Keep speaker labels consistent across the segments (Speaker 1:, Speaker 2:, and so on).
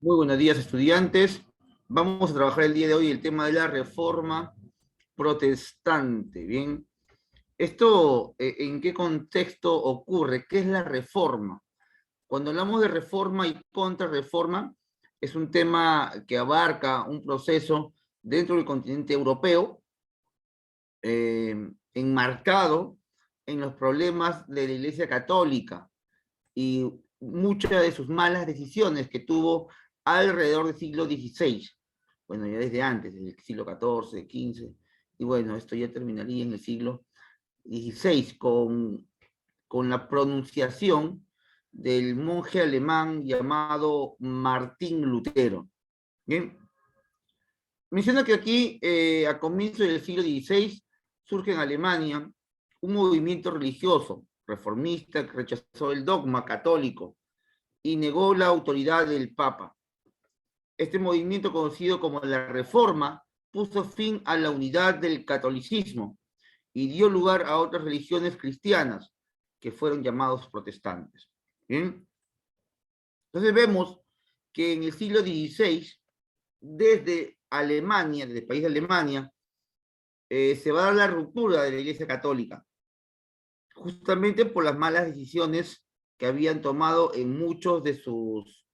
Speaker 1: Muy buenos días, estudiantes. Vamos a trabajar el día de hoy el tema de la reforma protestante. Bien, esto, ¿en qué contexto ocurre? ¿Qué es la reforma? Cuando hablamos de reforma y contrarreforma, es un tema que abarca un proceso dentro del continente europeo, enmarcado en los problemas de la Iglesia Católica y muchas de sus malas decisiones que tuvo alrededor del siglo XVI. Bueno, ya desde antes, desde el siglo XIV, XV, y bueno, esto ya terminaría en el siglo XVI con la pronunciación del monje alemán llamado Martín Lutero. Bien, menciona que aquí, a comienzos del siglo XVI, surge en Alemania un movimiento religioso reformista que rechazó el dogma católico y negó la autoridad del Papa. Este movimiento, conocido como la Reforma, puso fin a la unidad del catolicismo y dio lugar a otras religiones cristianas que fueron llamados protestantes. ¿Bien? Entonces vemos que en el siglo XVI, desde Alemania, desde el país de Alemania, se va a dar la ruptura de la Iglesia Católica, justamente por las malas decisiones que habían tomado en muchos de sus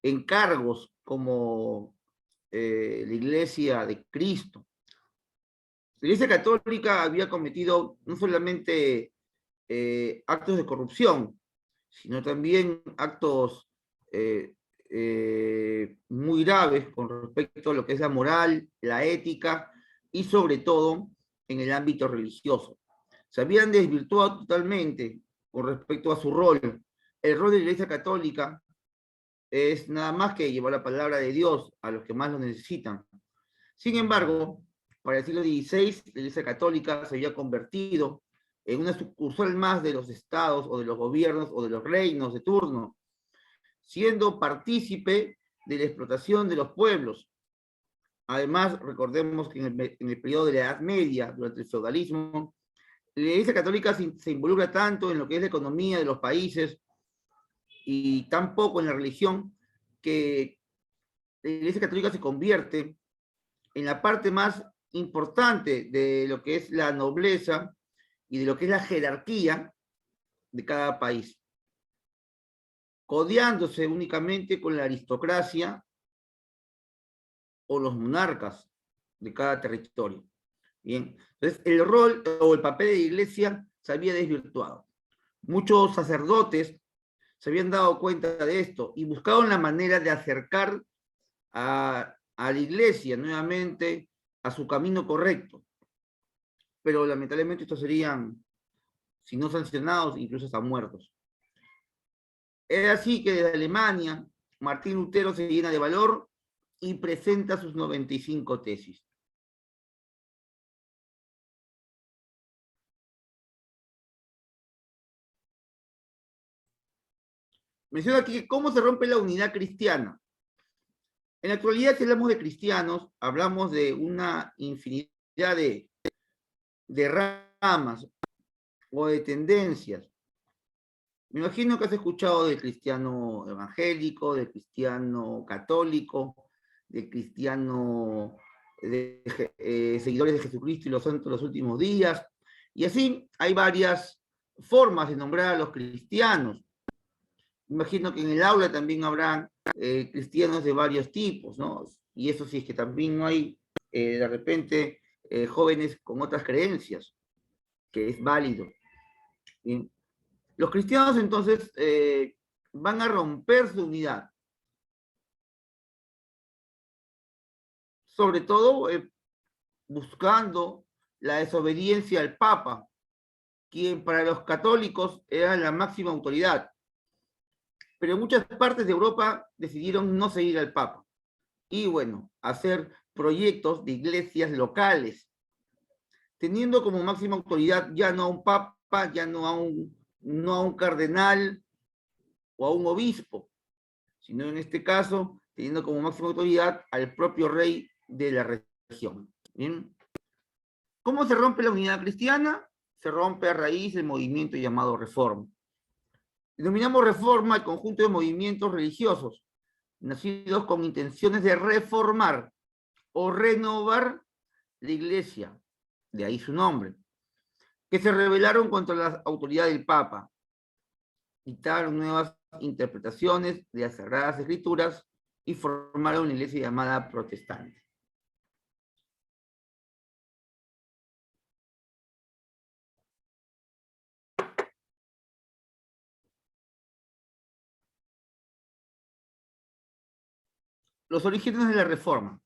Speaker 1: encargos como la Iglesia de Cristo. La Iglesia Católica había cometido no solamente actos de corrupción, sino también actos muy graves con respecto a lo que es la moral, la ética y sobre todo en el ámbito religioso. Se habían desvirtuado totalmente con respecto a su rol. El rol de la Iglesia Católica es nada más que llevar la palabra de Dios a los que más lo necesitan. Sin embargo, para el siglo XVI, la Iglesia Católica se había convertido en una sucursal más de los estados o de los gobiernos o de los reinos de turno, siendo partícipe de la explotación de los pueblos. Además, recordemos que en el periodo de la Edad Media, durante el feudalismo, la Iglesia Católica se involucra tanto en lo que es la economía de los países y tan poco en la religión, que la Iglesia Católica se convierte en la parte más importante de lo que es la nobleza y de lo que es la jerarquía de cada país, codeándose únicamente con la aristocracia o los monarcas de cada territorio. Bien, entonces el rol o el papel de la iglesia se había desvirtuado. Muchos sacerdotes se habían dado cuenta de esto y buscaban la manera de acercar a la iglesia nuevamente a su camino correcto. Pero lamentablemente estos serían, si no sancionados, incluso hasta muertos. Es así que desde Alemania, Martín Lutero se llena de valor y presenta sus 95 tesis. Menciona aquí cómo se rompe la unidad cristiana. En la actualidad, si hablamos de cristianos, hablamos de una infinidad de ramas o de tendencias. Me imagino que has escuchado del cristiano evangélico, del cristiano católico, del cristiano seguidores de Jesucristo y los santos de los últimos días. Y así hay varias formas de nombrar a los cristianos. Imagino que en el aula también habrán cristianos de varios tipos, ¿no? Y eso sí es que también no hay, de repente, jóvenes con otras creencias, que es válido. ¿Sí? Los cristianos entonces van a romper su unidad, sobre todo buscando la desobediencia al Papa, quien para los católicos era la máxima autoridad. Pero en muchas partes de Europa decidieron no seguir al Papa y, bueno, hacer proyectos de iglesias locales, teniendo como máxima autoridad ya no a un Papa, ya no a un cardenal o a un obispo, sino en este caso teniendo como máxima autoridad al propio rey de la región. ¿Bien? ¿Cómo se rompe la unidad cristiana? Se rompe a raíz del movimiento llamado Reforma. Denominamos Reforma el conjunto de movimientos religiosos nacidos con intenciones de reformar o renovar la iglesia, de ahí su nombre, que se rebelaron contra la autoridad del Papa, dictaron nuevas interpretaciones de las Sagradas Escrituras y formaron una iglesia llamada protestante. Los orígenes de la Reforma.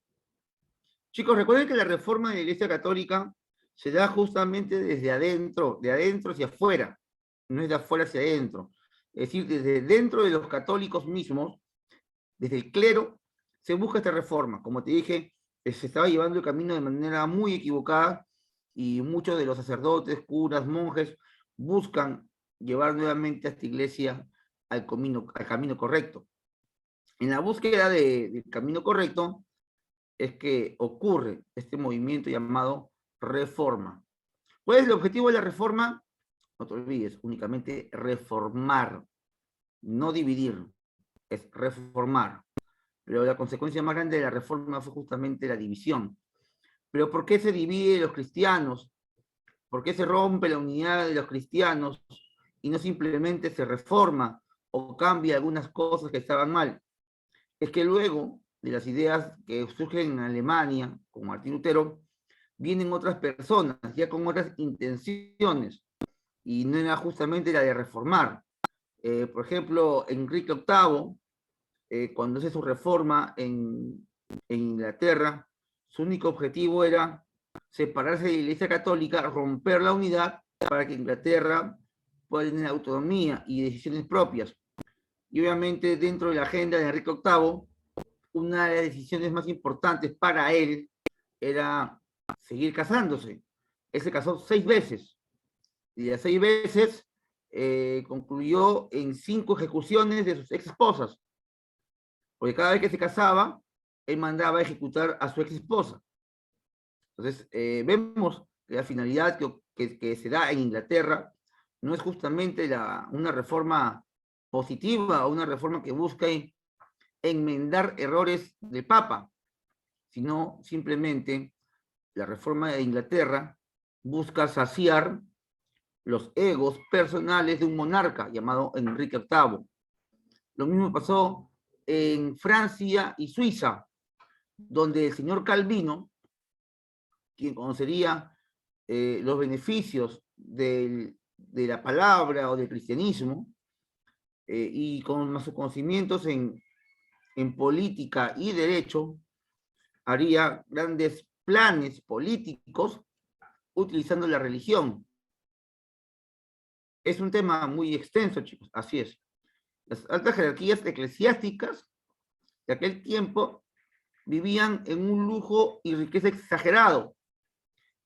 Speaker 1: Chicos, recuerden que la Reforma de la Iglesia Católica se da justamente desde adentro, de adentro hacia afuera, no es de afuera hacia adentro. Es decir, desde dentro de los católicos mismos, desde el clero, se busca esta reforma. Como te dije, se estaba llevando el camino de manera muy equivocada y muchos de los sacerdotes, curas, monjes, buscan llevar nuevamente a esta iglesia al camino correcto. En la búsqueda del camino correcto es que ocurre este movimiento llamado reforma. ¿Cuál es el objetivo de la reforma? No te olvides, únicamente reformar, no dividir, es reformar. Pero la consecuencia más grande de la reforma fue justamente la división. ¿Pero por qué se divide los cristianos? ¿Por qué se rompe la unidad de los cristianos y no simplemente se reforma o cambia algunas cosas que estaban mal? Es que luego de las ideas que surgen en Alemania, con Martín Lutero, vienen otras personas, ya con otras intenciones, y no era justamente la de reformar. Por ejemplo, Enrique VIII, cuando hace su reforma en Inglaterra, su único objetivo era separarse de la Iglesia Católica, romper la unidad para que Inglaterra pueda tener autonomía y decisiones propias. Y obviamente dentro de la agenda de Enrique VIII, una de las decisiones más importantes para él era seguir casándose. Él se casó 6 veces, y las 6 veces concluyó en 5 ejecuciones de sus ex esposas, porque cada vez que se casaba, él mandaba a ejecutar a su ex esposa. Entonces, vemos que la finalidad que se da en Inglaterra no es justamente una reforma positiva o una reforma que busque enmendar errores del Papa, sino simplemente la reforma de Inglaterra busca saciar los egos personales de un monarca llamado Enrique VIII. Lo mismo pasó en Francia y Suiza, donde el señor Calvino, quien conocería los beneficios de la palabra o del cristianismo, y con sus conocimientos en política y derecho, haría grandes planes políticos utilizando la religión. Es un tema muy extenso, chicos, así es. Las altas jerarquías eclesiásticas de aquel tiempo vivían en un lujo y riqueza exagerado,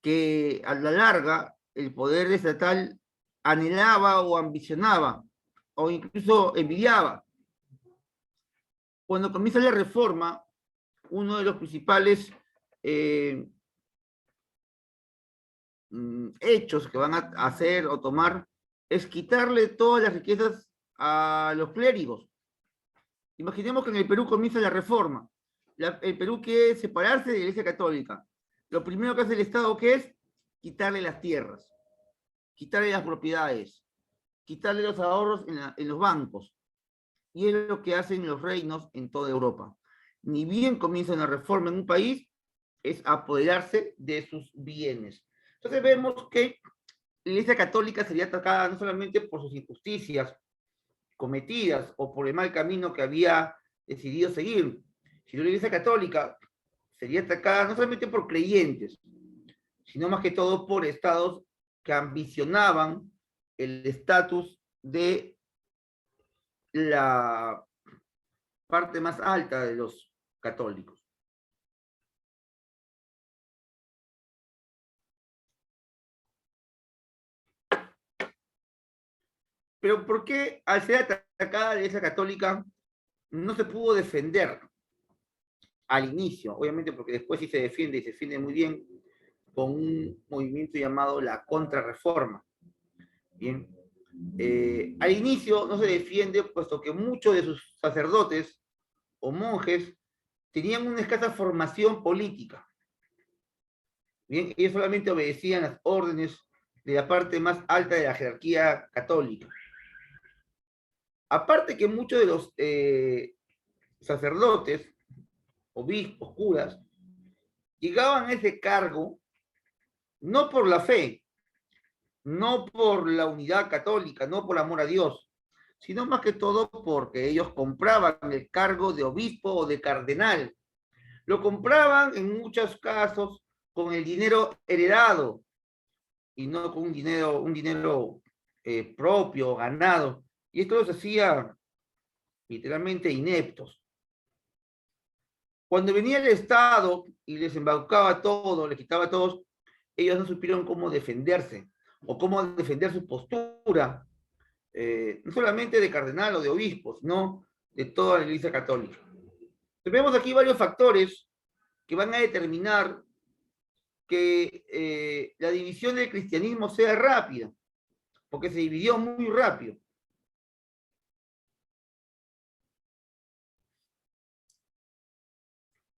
Speaker 1: que a la larga el poder estatal anhelaba o ambicionaba, o incluso envidiaba. Cuando comienza la reforma, uno de los principales hechos que van a hacer o tomar es quitarle todas las riquezas a los clérigos. Imaginemos que en el Perú comienza la reforma. El Perú quiere separarse de la Iglesia Católica. Lo primero que hace el Estado, ¿qué es? Quitarle las tierras, quitarle las propiedades, quitarle los ahorros en los bancos. Y es lo que hacen los reinos en toda Europa. Ni bien comienza una reforma en un país, es apoderarse de sus bienes. Entonces vemos que la Iglesia Católica sería atacada no solamente por sus injusticias cometidas o por el mal camino que había decidido seguir, sino la Iglesia Católica sería atacada no solamente por creyentes, sino más que todo por estados que ambicionaban el estatus de la parte más alta de los católicos. Pero ¿por qué al ser atacada la Iglesia Católica no se pudo defender al inicio? Obviamente porque después sí se defiende y se defiende muy bien con un movimiento llamado la Contrarreforma. Bien. Al inicio no se defiende puesto que muchos de sus sacerdotes o monjes tenían una escasa formación política. Bien, ellos solamente obedecían las órdenes de la parte más alta de la jerarquía católica. Aparte que muchos de los sacerdotes, obispos, curas, llegaban a ese cargo no por la fe, no por la unidad católica, no por amor a Dios, sino más que todo porque ellos compraban el cargo de obispo o de cardenal. Lo compraban en muchos casos con el dinero heredado y no con un dinero propio, ganado. Y esto los hacía literalmente ineptos. Cuando venía el Estado y les embaucaba todo, les quitaba a todos, ellos no supieron cómo defenderse o cómo defender su postura, no solamente de cardenal o de obispo, sino de toda la Iglesia Católica. Vemos aquí varios factores que van a determinar que la división del cristianismo sea rápida, porque se dividió muy rápido.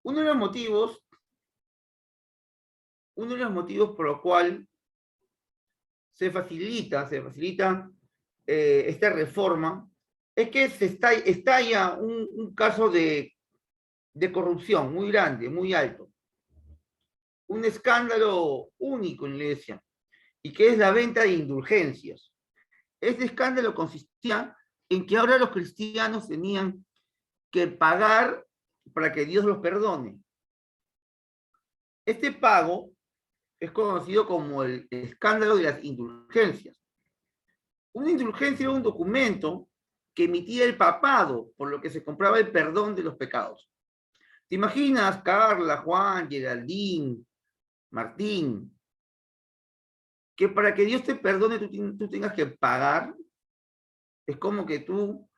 Speaker 1: Uno de los motivos por lo cual se facilita esta reforma es que estalla un caso de corrupción muy grande, muy alto. Un escándalo único en la Iglesia, y que es la venta de indulgencias. Este escándalo consistía en que ahora los cristianos tenían que pagar para que Dios los perdone. Este pago es conocido como el escándalo de las indulgencias. Una indulgencia era un documento que emitía el papado, por lo que se compraba el perdón de los pecados. ¿Te imaginas, Carla, Juan, Geraldine, Martín, que para que Dios te perdone tú tengas que pagar? Es como que tú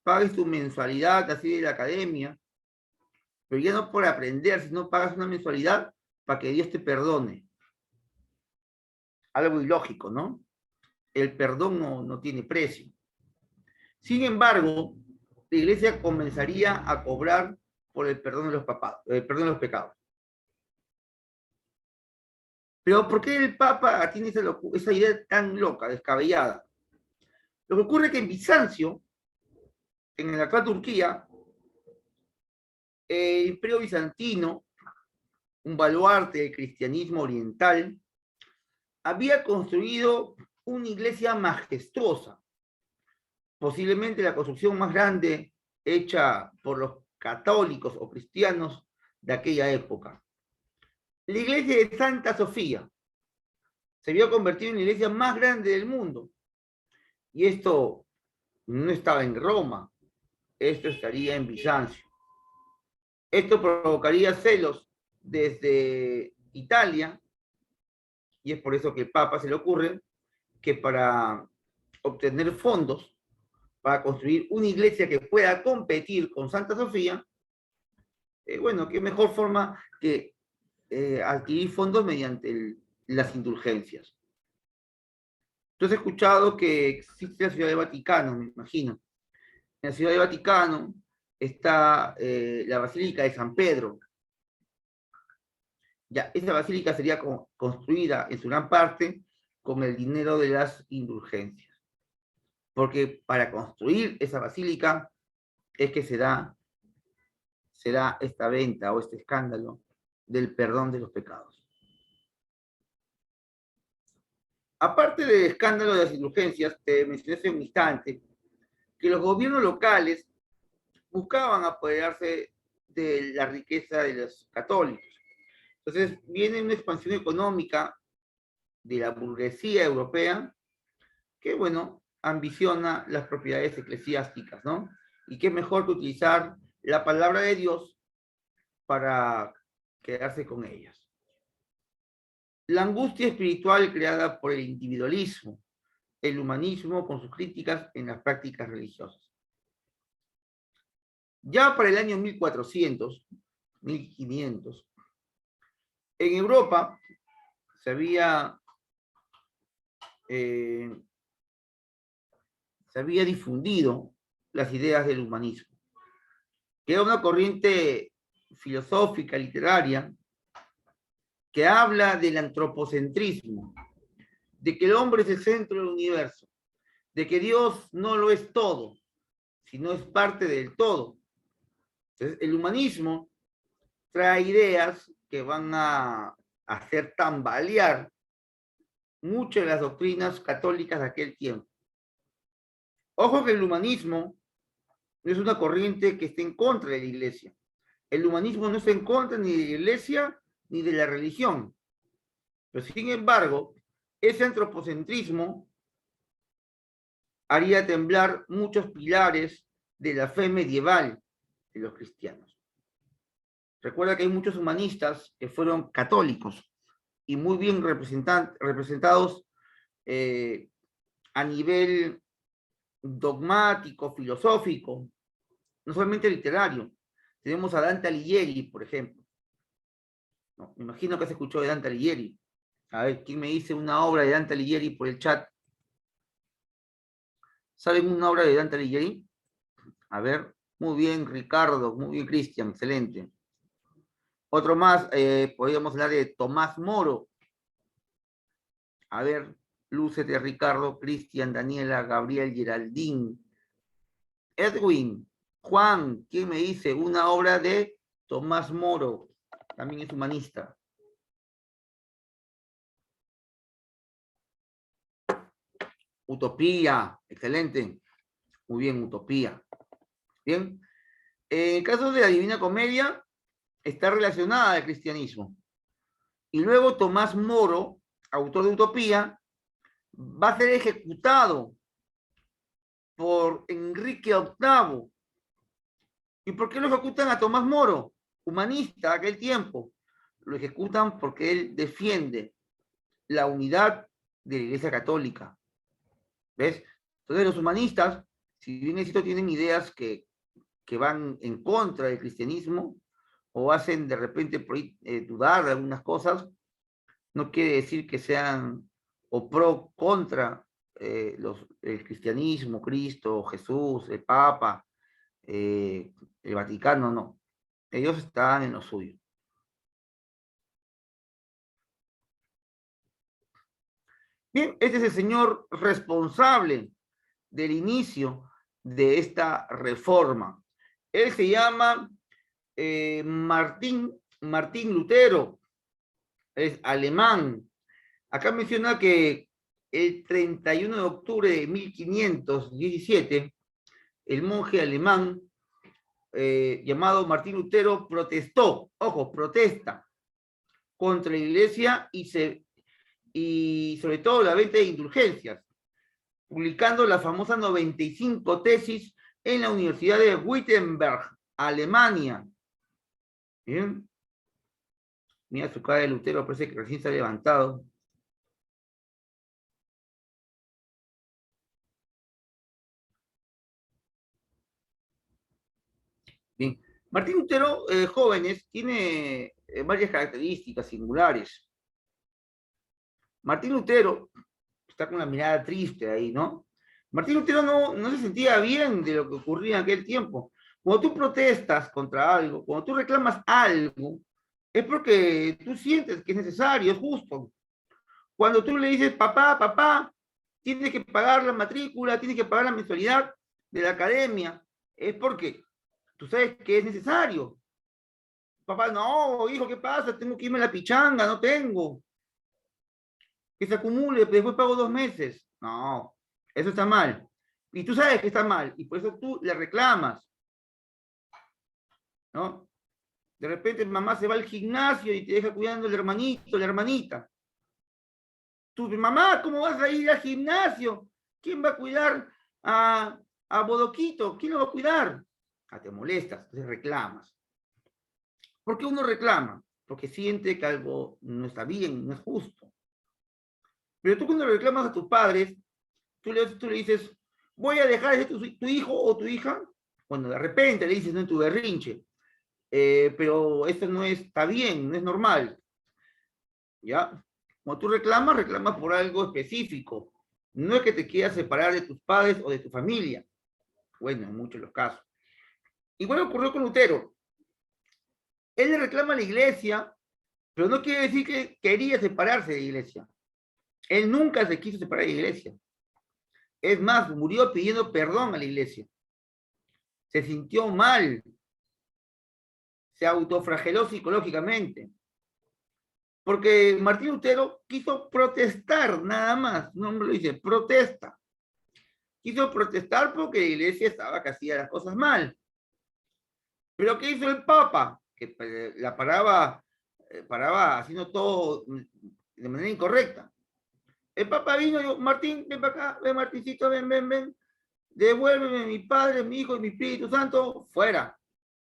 Speaker 1: pagues tu mensualidad así de la academia, pero ya no por aprender, sino pagas una mensualidad para que Dios te perdone. Algo ilógico, ¿no? El perdón no tiene precio. Sin embargo, la Iglesia comenzaría a cobrar por el perdón de los pecados. Pero ¿por qué el Papa tiene esa idea tan loca, descabellada? Lo que ocurre es que en Bizancio, en la actual Turquía, el Imperio Bizantino, un baluarte del cristianismo oriental, había construido una iglesia majestuosa, posiblemente la construcción más grande hecha por los católicos o cristianos de aquella época. La iglesia de Santa Sofía se había convertido en la iglesia más grande del mundo. Y esto no estaba en Roma, esto estaría en Bizancio. Esto provocaría celos desde Italia, y es por eso que el Papa se le ocurre que para obtener fondos para construir una iglesia que pueda competir con Santa Sofía, bueno, qué mejor forma que adquirir fondos mediante las indulgencias. Tú has escuchado que existe la Ciudad de Vaticano, me imagino. En la Ciudad de Vaticano está la Basílica de San Pedro. Ya, esa basílica sería construida en su gran parte con el dinero de las indulgencias. Porque para construir esa basílica es que se da esta venta o este escándalo del perdón de los pecados. Aparte del escándalo de las indulgencias, te mencioné hace un instante que los gobiernos locales buscaban apoderarse de la riqueza de los católicos. Entonces viene una expansión económica de la burguesía europea que, bueno, ambiciona las propiedades eclesiásticas, ¿no? Y qué mejor que utilizar la palabra de Dios para quedarse con ellas. La angustia espiritual creada por el individualismo, el humanismo con sus críticas en las prácticas religiosas. Ya para el año 1400, 1500, en Europa se había difundido las ideas del humanismo, que era una corriente filosófica, literaria, que habla del antropocentrismo, de que el hombre es el centro del universo, de que Dios no lo es todo, sino es parte del todo. Entonces, el humanismo trae ideas que van a hacer tambalear muchas de las doctrinas católicas de aquel tiempo. Ojo que el humanismo no es una corriente que esté en contra de la iglesia. El humanismo no está en contra ni de la iglesia ni de la religión. Pero sin embargo, ese antropocentrismo haría temblar muchos pilares de la fe medieval de los cristianos. Recuerda que hay muchos humanistas que fueron católicos y muy bien representados a nivel dogmático, filosófico, no solamente literario. Tenemos a Dante Alighieri, por ejemplo. No, me imagino que has escuchado de Dante Alighieri. A ver, ¿quién me dice una obra de Dante Alighieri por el chat? ¿Saben una obra de Dante Alighieri? A ver, muy bien, Ricardo, muy bien, Cristian, excelente. Otro más, podríamos hablar de Tomás Moro. A ver, lúcete, Ricardo, Cristian, Daniela, Gabriel, Geraldine, Edwin, Juan, ¿quién me dice? Una obra de Tomás Moro, también es humanista. Utopía, excelente. Muy bien, Utopía. Bien. En el caso de la Divina Comedia, está relacionada al cristianismo. Y luego Tomás Moro, autor de Utopía, va a ser ejecutado por Enrique VIII. ¿Y por qué lo ejecutan a Tomás Moro? Humanista de aquel tiempo. Lo ejecutan porque él defiende la unidad de la Iglesia Católica. ¿Ves? Entonces los humanistas, si bien esto tienen ideas que van en contra del cristianismo o hacen de repente dudar de algunas cosas, no quiere decir que sean o pro contra el cristianismo, Cristo, Jesús, el Papa, el Vaticano, no. Ellos están en lo suyo. Bien, este es el señor responsable del inicio de esta reforma. Él se llama Martín Lutero, es alemán. Acá menciona que el 31 de octubre de 1517, el monje alemán llamado Martín Lutero protestó, ojo, protesta contra la iglesia y sobre todo la venta de indulgencias, publicando la famosa 95 tesis en la Universidad de Wittenberg, Alemania. ¿Bien? Mira su cara de Lutero, parece que recién se ha levantado. Bien. Martín Lutero, jóvenes, tiene varias características singulares. Martín Lutero está con la mirada triste ahí, ¿no? Martín Lutero no se sentía bien de lo que ocurría en aquel tiempo. Cuando tú protestas contra algo, cuando tú reclamas algo, es porque tú sientes que es necesario, es justo. Cuando tú le dices, papá, tienes que pagar la matrícula, tienes que pagar la mensualidad de la academia, es porque tú sabes que es necesario. Papá, no, hijo, ¿qué pasa? Tengo que irme a la pichanga, no tengo. Que se acumule, después pago 2 meses. No, eso está mal. Y tú sabes que está mal, y por eso tú le reclamas. ¿No? De repente mamá se va al gimnasio y te deja cuidando el hermanito, la hermanita. Tú, mamá, ¿cómo vas a ir al gimnasio? ¿Quién va a cuidar a Bodoquito? ¿Quién lo va a cuidar? Ah, te molestas, te reclamas. ¿Por qué uno reclama? Porque siente que algo no está bien, no es justo. Pero tú cuando reclamas a tus padres, tú le dices, voy a dejar de ser tu hijo o tu hija. Bueno, de repente le dices, no en tu berrinche. Pero esto no está bien, no es normal. ¿Ya? Cuando tú reclamas por algo específico. No es que te quieras separar de tus padres o de tu familia. Bueno, en muchos de los casos. Igual ocurrió con Lutero. Él le reclama a la iglesia, pero no quiere decir que quería separarse de la iglesia. Él nunca se quiso separar de la iglesia. Es más, murió pidiendo perdón a la iglesia. Se sintió mal. Se autoflageló psicológicamente. Porque Martín Lutero quiso protestar, nada más. No me lo dice, protesta. Quiso protestar porque la iglesia estaba que hacía las cosas mal. Pero ¿qué hizo el Papa? Que la paraba haciendo todo de manera incorrecta. El Papa vino y dijo, Martín, ven para acá, ven Martincito, ven, devuélveme mi Padre, mi Hijo y mi Espíritu Santo, fuera.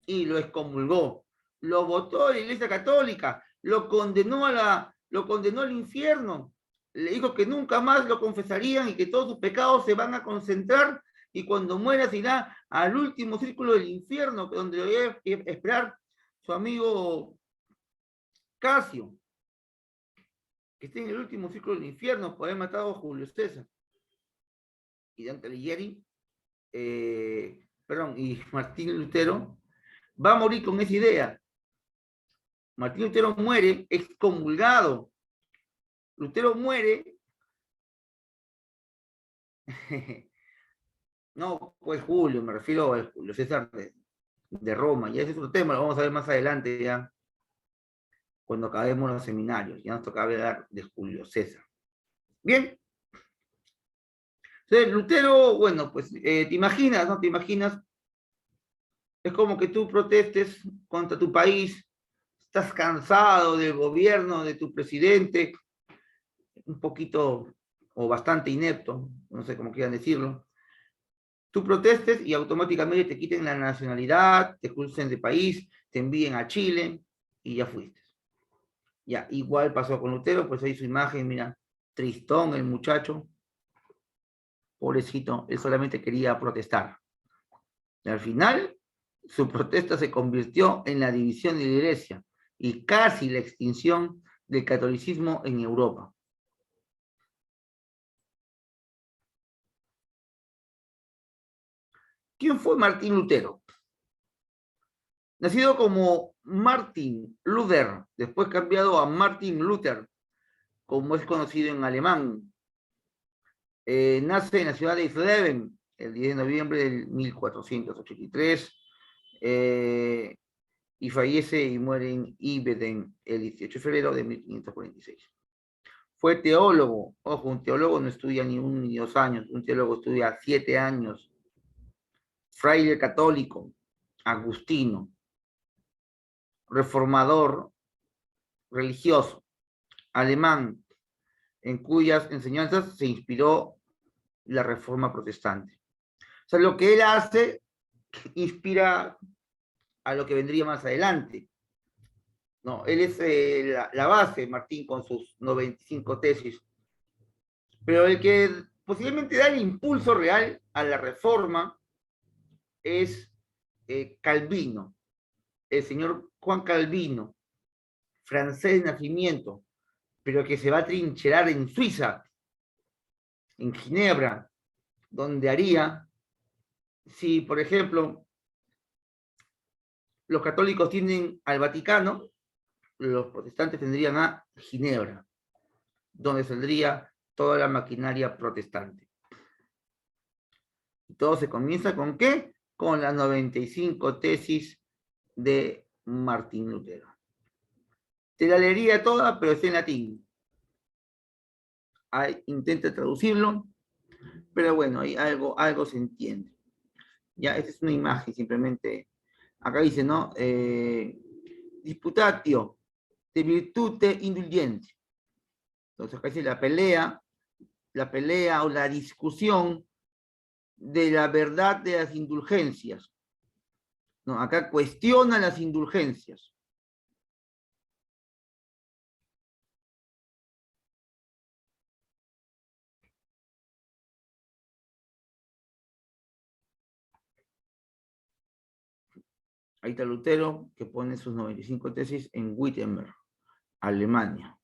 Speaker 1: Y lo excomulgó, lo votó de la Iglesia Católica, lo condenó al infierno, le dijo que nunca más lo confesarían y que todos sus pecados se van a concentrar y cuando muera se irá al último círculo del infierno, donde lo debe esperar su amigo Casio, que esté en el último círculo del infierno por haber matado a Julio César. Y Dante Alighieri, y Martín Lutero va a morir con esa idea. Martín Lutero muere excomulgado. Lutero muere. No, pues Julio, me refiero a Julio César de Roma. Ya ese es otro tema, lo vamos a ver más adelante ya, cuando acabemos los seminarios. Ya nos toca hablar de Julio César. Bien. Entonces, Lutero, bueno, pues te imaginas, ¿no? Te imaginas, es como que tú protestes contra tu país, estás cansado del gobierno, de tu presidente, un poquito o bastante inepto, no sé cómo quieran decirlo. Tú protestes y automáticamente te quiten la nacionalidad, te expulsen de país, te envíen a Chile y ya fuiste. Ya, igual pasó con Lutero, pues ahí su imagen, mira, tristón el muchacho, pobrecito, él solamente quería protestar. Y al final, su protesta se convirtió en la división de la iglesia y casi la extinción del catolicismo en Europa. ¿Quién fue Martín Lutero? Nacido como Martin Luther, después cambiado a Martin Luther, como es conocido en alemán. Nace en la ciudad de Sleben el 10 de noviembre de 1483 y fallece y muere en Ibeden el 18 de febrero de 1546. Fue teólogo, ojo, un teólogo no estudia ni 1 ni 2 años, un teólogo estudia 7 años, fraile católico, agustino, reformador religioso, alemán, en cuyas enseñanzas se inspiró la reforma protestante. O sea, lo que él hace inspira a lo que vendría más adelante. No, él es la base, Martín, con sus 95 tesis. Pero el que posiblemente da el impulso real a la reforma es Calvino, el señor Juan Calvino, francés de nacimiento, pero que se va a trincherar en Suiza, en Ginebra, donde haría, si por ejemplo los católicos tienen al Vaticano, los protestantes tendrían a Ginebra, donde saldría toda la maquinaria protestante. Y todo se comienza con ¿qué? Con las 95 tesis de Martín Lutero. Te la leería toda, pero es en latín. Intenta traducirlo, pero bueno, ahí algo se entiende. Ya, esta es una imagen simplemente. Acá dice, ¿no? Disputatio de virtute indulgente. Entonces acá dice la pelea o la discusión de la verdad de las indulgencias. No, acá cuestiona las indulgencias. Ahí está Lutero, que pone sus 95 tesis en Wittenberg, Alemania.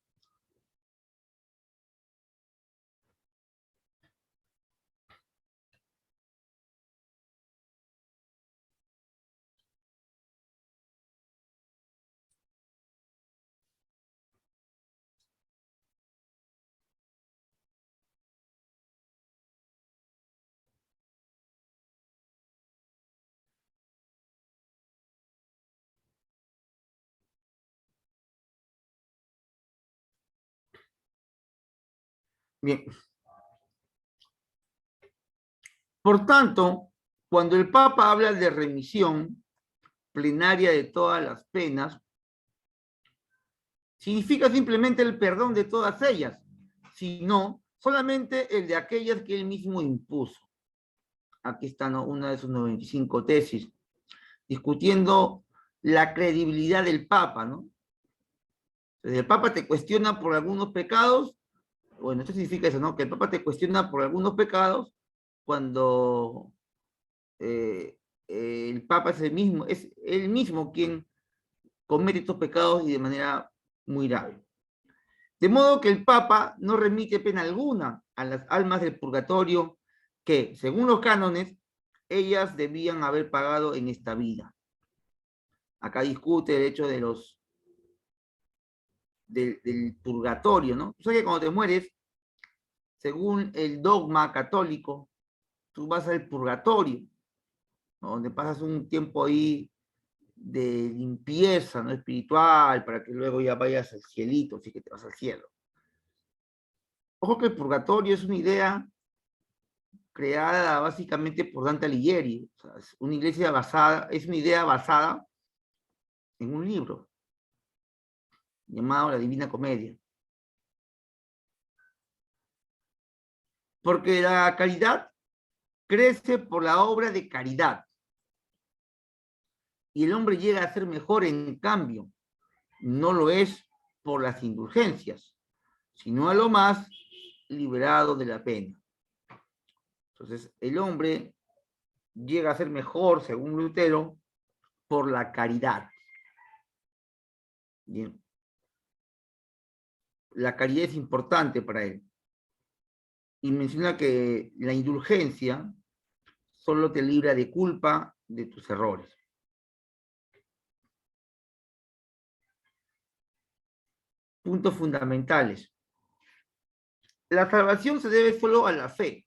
Speaker 1: Bien. Por tanto, cuando el Papa habla de remisión plenaria de todas las penas, significa simplemente el perdón de todas ellas, sino solamente el de aquellas que él mismo impuso. Aquí está, ¿no?, una de sus 95 tesis, discutiendo la credibilidad del Papa, ¿no? Entonces, el Papa te cuestiona por algunos pecados. Bueno, esto significa eso, ¿no? Que el Papa te cuestiona por algunos pecados cuando el Papa es él mismo quien comete estos pecados y de manera muy grave. De modo que el Papa no remite pena alguna a las almas del purgatorio que, según los cánones, ellas debían haber pagado en esta vida. Acá discute el hecho de del purgatorio, ¿no? Tú sabes que cuando te mueres, según el dogma católico, tú vas al purgatorio, ¿no?, donde pasas un tiempo ahí de limpieza, ¿no?, espiritual, para que luego ya vayas al cielito, así que te vas al cielo. Ojo que el purgatorio es una idea creada básicamente por Dante Alighieri. O sea, es una idea basada en un libro llamado La Divina Comedia. Porque la caridad crece por la obra de caridad. Y el hombre llega a ser mejor, en cambio, no lo es por las indulgencias, sino a lo más liberado de la pena. Entonces, el hombre llega a ser mejor, según Lutero, por la caridad. Bien. La caridad es importante para él. Y menciona que la indulgencia solo te libra de culpa de tus errores. Puntos fundamentales. La salvación se debe solo a la fe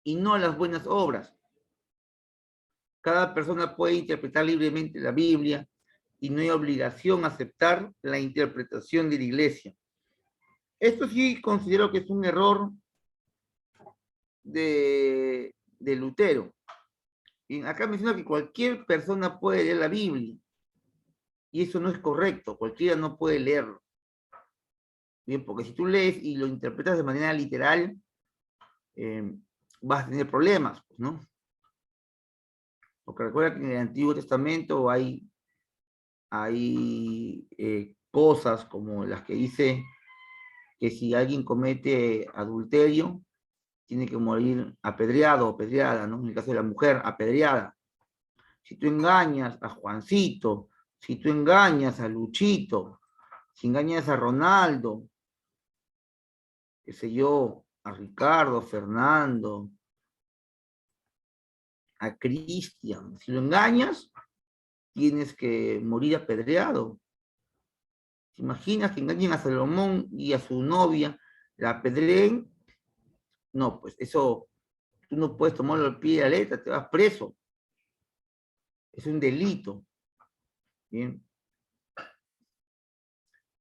Speaker 1: y no a las buenas obras. Cada persona puede interpretar libremente la Biblia y no hay obligación a aceptar la interpretación de la Iglesia. Esto sí considero que es un error de Lutero. Y acá menciona que cualquier persona puede leer la Biblia. Y eso no es correcto, cualquiera no puede leerlo. Bien, porque si tú lees y lo interpretas de manera literal, vas a tener problemas, pues, ¿no? Porque recuerda que en el Antiguo Testamento hay cosas como las que dice que si alguien comete adulterio, tiene que morir apedreado o apedreada, ¿no? En el caso de la mujer, apedreada. Si tú engañas a Juancito, si tú engañas a Luchito, si engañas a Ronaldo, qué sé yo, a Ricardo, Fernando, a Cristian, si lo engañas, tienes que morir apedreado. ¿Te imaginas que engañen a Salomón y a su novia, la apedreen? No, pues eso, tú no puedes tomarlo al pie de la letra, te vas preso. Es un delito. Bien.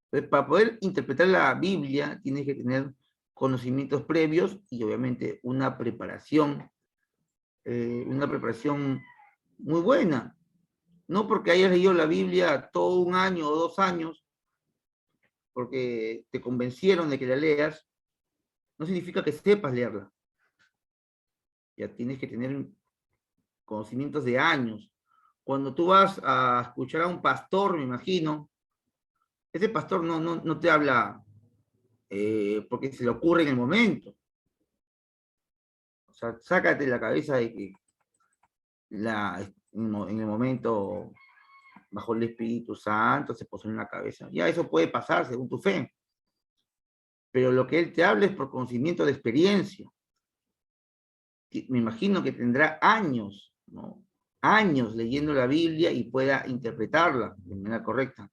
Speaker 1: Entonces, para poder interpretar la Biblia, tienes que tener conocimientos previos y obviamente una preparación muy buena. No porque hayas leído la Biblia todo un año o 2 años, porque te convencieron de que la leas, no significa que sepas leerla. Ya tienes que tener conocimientos de años. Cuando tú vas a escuchar a un pastor, me imagino, ese pastor no te habla porque se le ocurre en el momento. O sea, sácate la cabeza de que en el momento bajo el Espíritu Santo se posó en la cabeza. Ya eso puede pasar según tu fe. Pero lo que él te habla es por conocimiento de experiencia. Me imagino que tendrá años, ¿no? Años leyendo la Biblia y pueda interpretarla de manera correcta.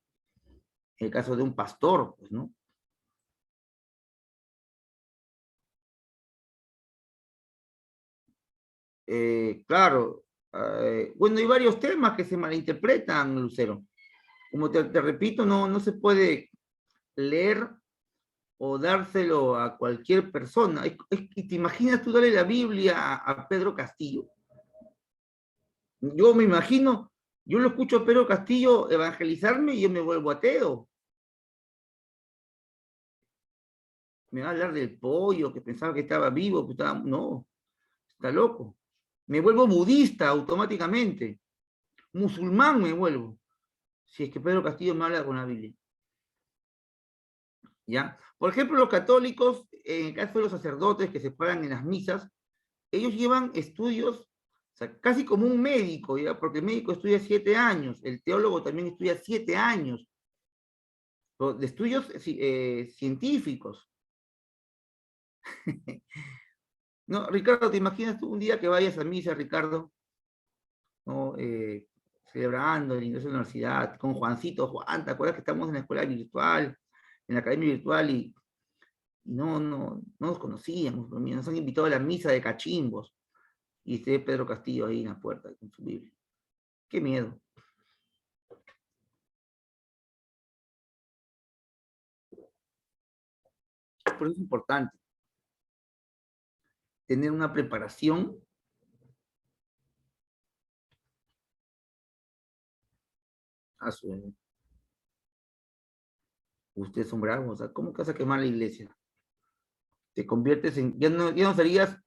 Speaker 1: En el caso de un pastor, pues, ¿no? Claro, bueno, hay varios temas que se malinterpretan, Lucero. Como te repito, no se puede leer o dárselo a cualquier persona. ¿Te imaginas tú darle la Biblia a Pedro Castillo? Yo me imagino, yo lo escucho a Pedro Castillo evangelizarme y yo me vuelvo ateo. Me va a hablar del pollo, que pensaba que estaba vivo, que estaba... No, está loco. Me vuelvo budista automáticamente. Musulmán me vuelvo. Si es que Pedro Castillo me habla con la Biblia. ¿Ya? Por ejemplo, los católicos, en el caso de los sacerdotes que se paran en las misas, ellos llevan estudios, o sea, casi como un médico, ¿ya? Porque el médico estudia 7 años, el teólogo también estudia 7 años, de estudios científicos. No, Ricardo, ¿te imaginas tú un día que vayas a misa, Ricardo? ¿No? Celebrando el ingreso a la universidad, con Juancito, Juan, ¿te acuerdas que estamos en la escuela virtual, en la academia virtual y no nos conocíamos? Nos han invitado a la misa de cachimbos y esté Pedro Castillo ahí en la puerta con su Biblia. Qué miedo. Por eso es importante tener una preparación. A su... Ustedes son bravos, o sea, ¿cómo que vas a quemar la iglesia? Te conviertes en, ya no serías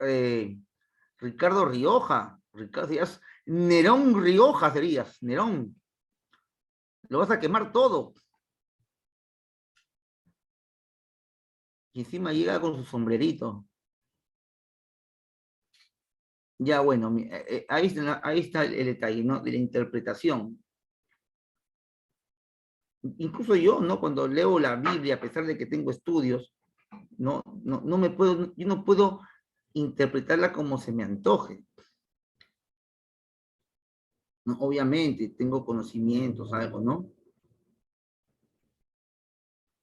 Speaker 1: Ricardo Rioja, Ricardo, serías Nerón Rioja, serías, Nerón. Lo vas a quemar todo. Y encima llega con su sombrerito. Ya, bueno, ahí está el detalle, ¿no? De la interpretación. Incluso yo, ¿no? Cuando leo la Biblia, a pesar de que tengo estudios, no me puedo, yo no puedo interpretarla como se me antoje. ¿No? Obviamente, tengo conocimientos, algo, ¿no?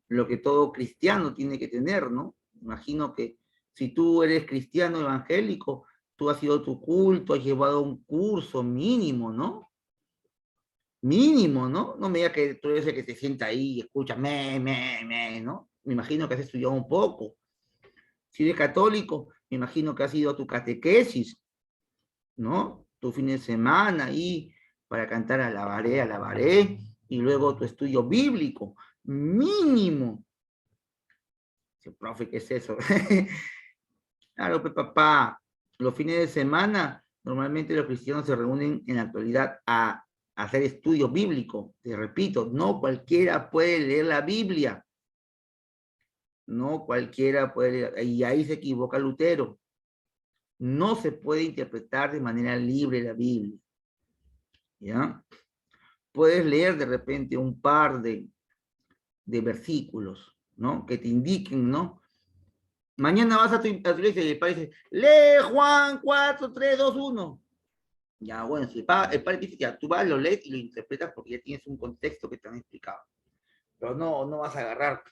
Speaker 1: Lo que todo cristiano tiene que tener, ¿no? Imagino que si tú eres cristiano evangélico, tú has ido a tu culto, has llevado un curso mínimo, ¿no? Mínimo, ¿no? No me digas que tú eres el que se sienta ahí y escucha, ¿no? Me imagino que has estudiado un poco. Si eres católico, me imagino que has ido a tu catequesis, ¿no? Tu fin de semana ahí para cantar alabaré, y luego tu estudio bíblico, mínimo. Dice, profe, ¿qué es eso? Claro, pues papá, los fines de semana, normalmente los cristianos se reúnen en la actualidad a hacer estudio bíblico. Te repito, no cualquiera puede leer la Biblia. No cualquiera puede leer, y ahí se equivoca Lutero. No se puede interpretar de manera libre la Biblia. ¿Ya? Puedes leer de repente un par de versículos, ¿no? Que te indiquen, ¿no? Mañana vas a tu iglesia y el padre dice, lee Juan 4, 3, 2, 1. Ya, bueno, si el padre dice, ya, tú vas, lo lees y lo interpretas porque ya tienes un contexto que te han explicado. Pero no vas a agarrar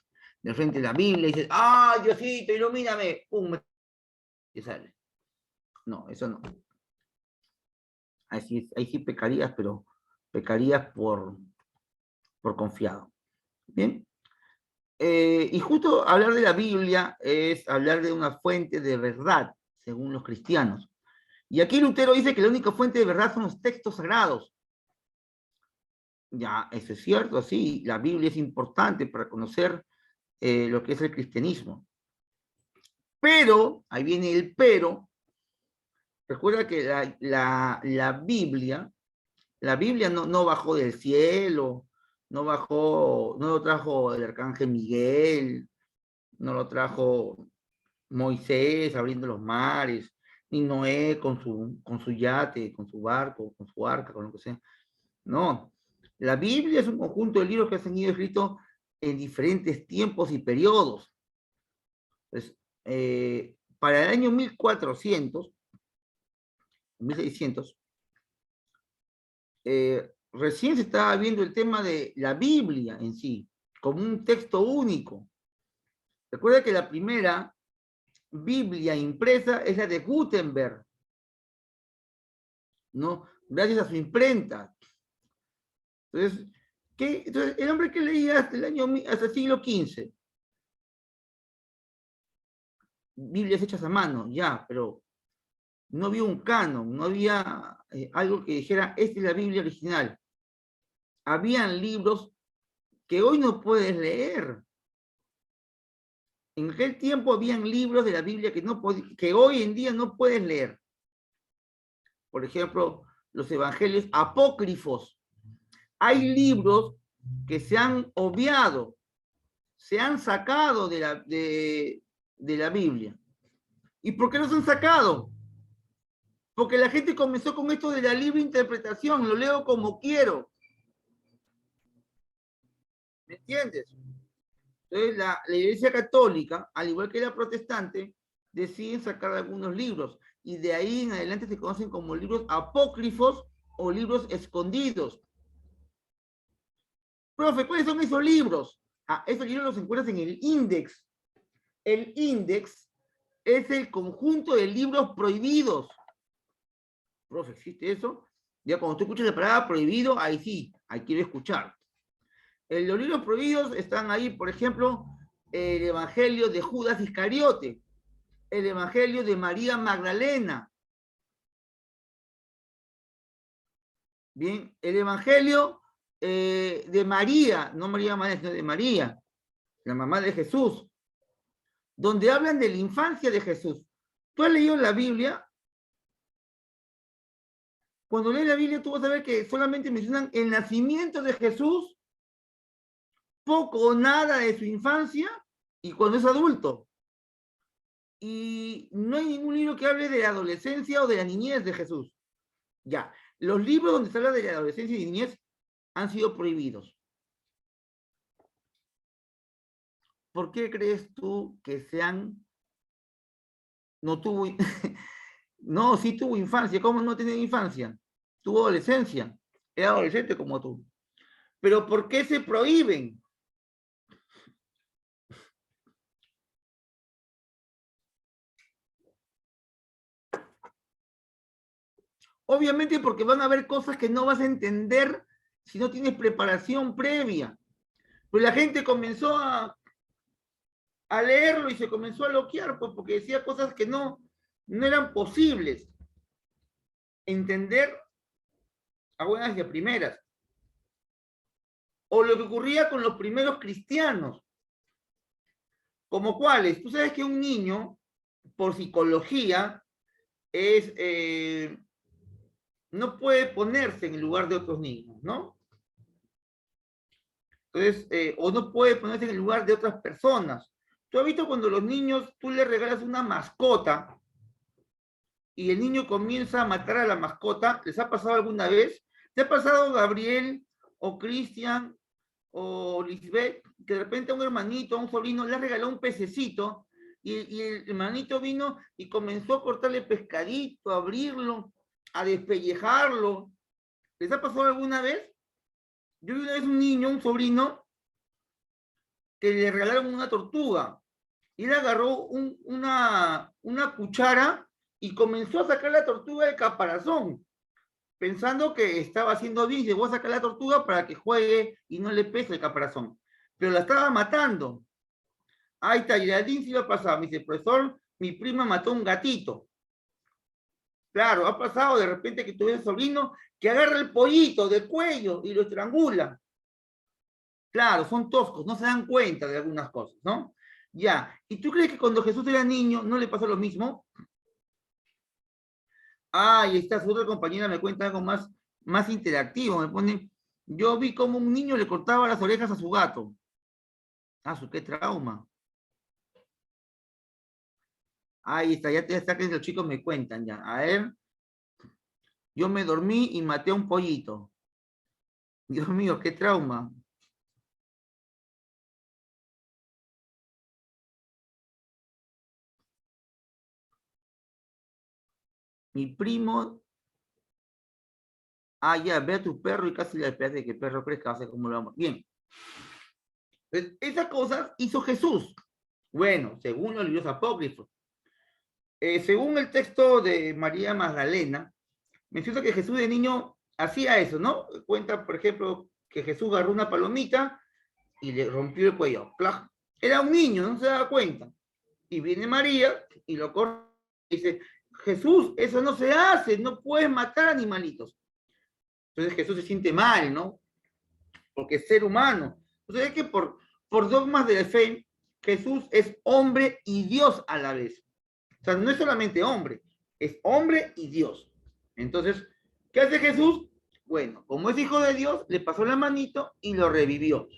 Speaker 1: de frente la Biblia y dices, ¡ah, Diosito, ilumíname! ¡Pum! Y sale. No, eso no. Ahí sí pecarías, pero pecarías por confiado. ¿Bien? Y justo hablar de la Biblia es hablar de una fuente de verdad, según los cristianos. Y aquí Lutero dice que la única fuente de verdad son los textos sagrados. Ya, eso es cierto, sí, la Biblia es importante para conocer lo que es el cristianismo. Pero, ahí viene el pero, recuerda que la Biblia no bajó del cielo, no lo trajo el arcángel Miguel, no lo trajo Moisés abriendo los mares, ni Noé con su yate, con su barco, con su arca, con lo que sea. No, la Biblia es un conjunto de libros que han sido escritos en diferentes tiempos y periodos. Entonces, para el año 1400, 1600, recién se estaba viendo el tema de la Biblia en sí, como un texto único. Recuerda que la primera Biblia impresa es la de Gutenberg, ¿no? Gracias a su imprenta. Entonces, el hombre que leía hasta el siglo XV, Biblias hechas a mano, ya, pero no había un canon, no había algo que dijera, esta es la Biblia original. Habían libros que hoy no puedes leer. En aquel tiempo habían libros de la Biblia que hoy en día no puedes leer. Por ejemplo, los evangelios apócrifos. Hay libros que se han obviado, se han sacado de la Biblia. ¿Y por qué los han sacado? Porque la gente comenzó con esto de la libre interpretación, lo leo como quiero. ¿Me entiendes? Entonces, la Iglesia Católica, al igual que la protestante, deciden sacar algunos libros, y de ahí en adelante se conocen como libros apócrifos o libros escondidos. Profe, ¿cuáles son esos libros? Esos libros los encuentras en el índex. El índex es el conjunto de libros prohibidos. Profe, ¿existe eso? Ya cuando tú escuchas la palabra prohibido, ahí sí, ahí quiero escuchar. Los libros prohibidos están ahí, por ejemplo, el Evangelio de Judas Iscariote, el Evangelio de María Magdalena. Bien, el Evangelio de María, no María Magdalena, sino de María, la mamá de Jesús, donde hablan de la infancia de Jesús. ¿Tú has leído la Biblia? Cuando lees la Biblia, tú vas a ver que solamente mencionan el nacimiento de Jesús, poco o nada de su infancia, y cuando es adulto. Y no hay ningún libro que hable de la adolescencia o de la niñez de Jesús. Ya, los libros donde se habla de la adolescencia y niñez han sido prohibidos. ¿Por qué crees tú que no tuvo, no, sí tuvo infancia? ¿Cómo no tenía infancia? Tuvo adolescencia, era adolescente como tú. Pero ¿por qué se prohíben? Obviamente porque van a haber cosas que no vas a entender si no tienes preparación previa. Pues la gente comenzó a leerlo y se comenzó a loquear, pues, porque decía cosas que no eran posibles entender a buenas y a primeras. O lo que ocurría con los primeros cristianos. ¿Como cuáles? Tú sabes que un niño, por psicología, no puede ponerse en el lugar de otros niños, ¿no? Entonces, o no puede ponerse en el lugar de otras personas. ¿Tú has visto cuando los niños, tú les regalas una mascota y el niño comienza a matar a la mascota? ¿Les ha pasado alguna vez? ¿Te ha pasado, Gabriel, o Cristian, o Lisbeth, que de repente a un hermanito, a un sobrino, le ha regalado un pececito y el hermanito vino y comenzó a cortarle pescadito, a abrirlo, a despellejarlo? ¿Les ha pasado alguna vez? Yo vi una vez un niño, un sobrino, que le regalaron una tortuga y él agarró una cuchara y comenzó a sacar la tortuga del caparazón, pensando que estaba haciendo bien, y se voy a sacar la tortuga para que juegue y no le pese el caparazón. Pero la estaba matando. Ahí está, y la DIN sí lo ha pasado. Me dice, profesor, mi prima mató un gatito. Claro, ha pasado de repente que tuve un sobrino que agarra el pollito del cuello y lo estrangula. Claro, son toscos, no se dan cuenta de algunas cosas, ¿no? Ya, ¿y tú crees que cuando Jesús era niño no le pasó lo mismo? Y esta su otra compañera me cuenta algo más interactivo, me pone, yo vi como un niño le cortaba las orejas a su gato. Qué trauma. Ahí está, ya está que los chicos me cuentan ya. A ver, yo me dormí y maté a un pollito. Dios mío, qué trauma. Mi primo, ya, ve a tu perro y casi le esperas de que el perro crezca, hace como lo vamos. Bien. Pues, esas cosas hizo Jesús. Bueno, según los libros apócrifos. Según el texto de María Magdalena, menciona que Jesús de niño hacía eso, ¿no? Cuenta, por ejemplo, que Jesús agarró una palomita y le rompió el cuello. ¡Plac! Era un niño, no se daba cuenta. Y viene María y lo corre y dice, Jesús, eso no se hace, no puedes matar animalitos. Entonces Jesús se siente mal, ¿no? Porque es ser humano. Entonces es que por dogmas de la fe, Jesús es hombre y Dios a la vez. O sea, no es solamente hombre, es hombre y Dios. Entonces, ¿qué hace Jesús? Bueno, como es hijo de Dios, le pasó la manito y lo revivió.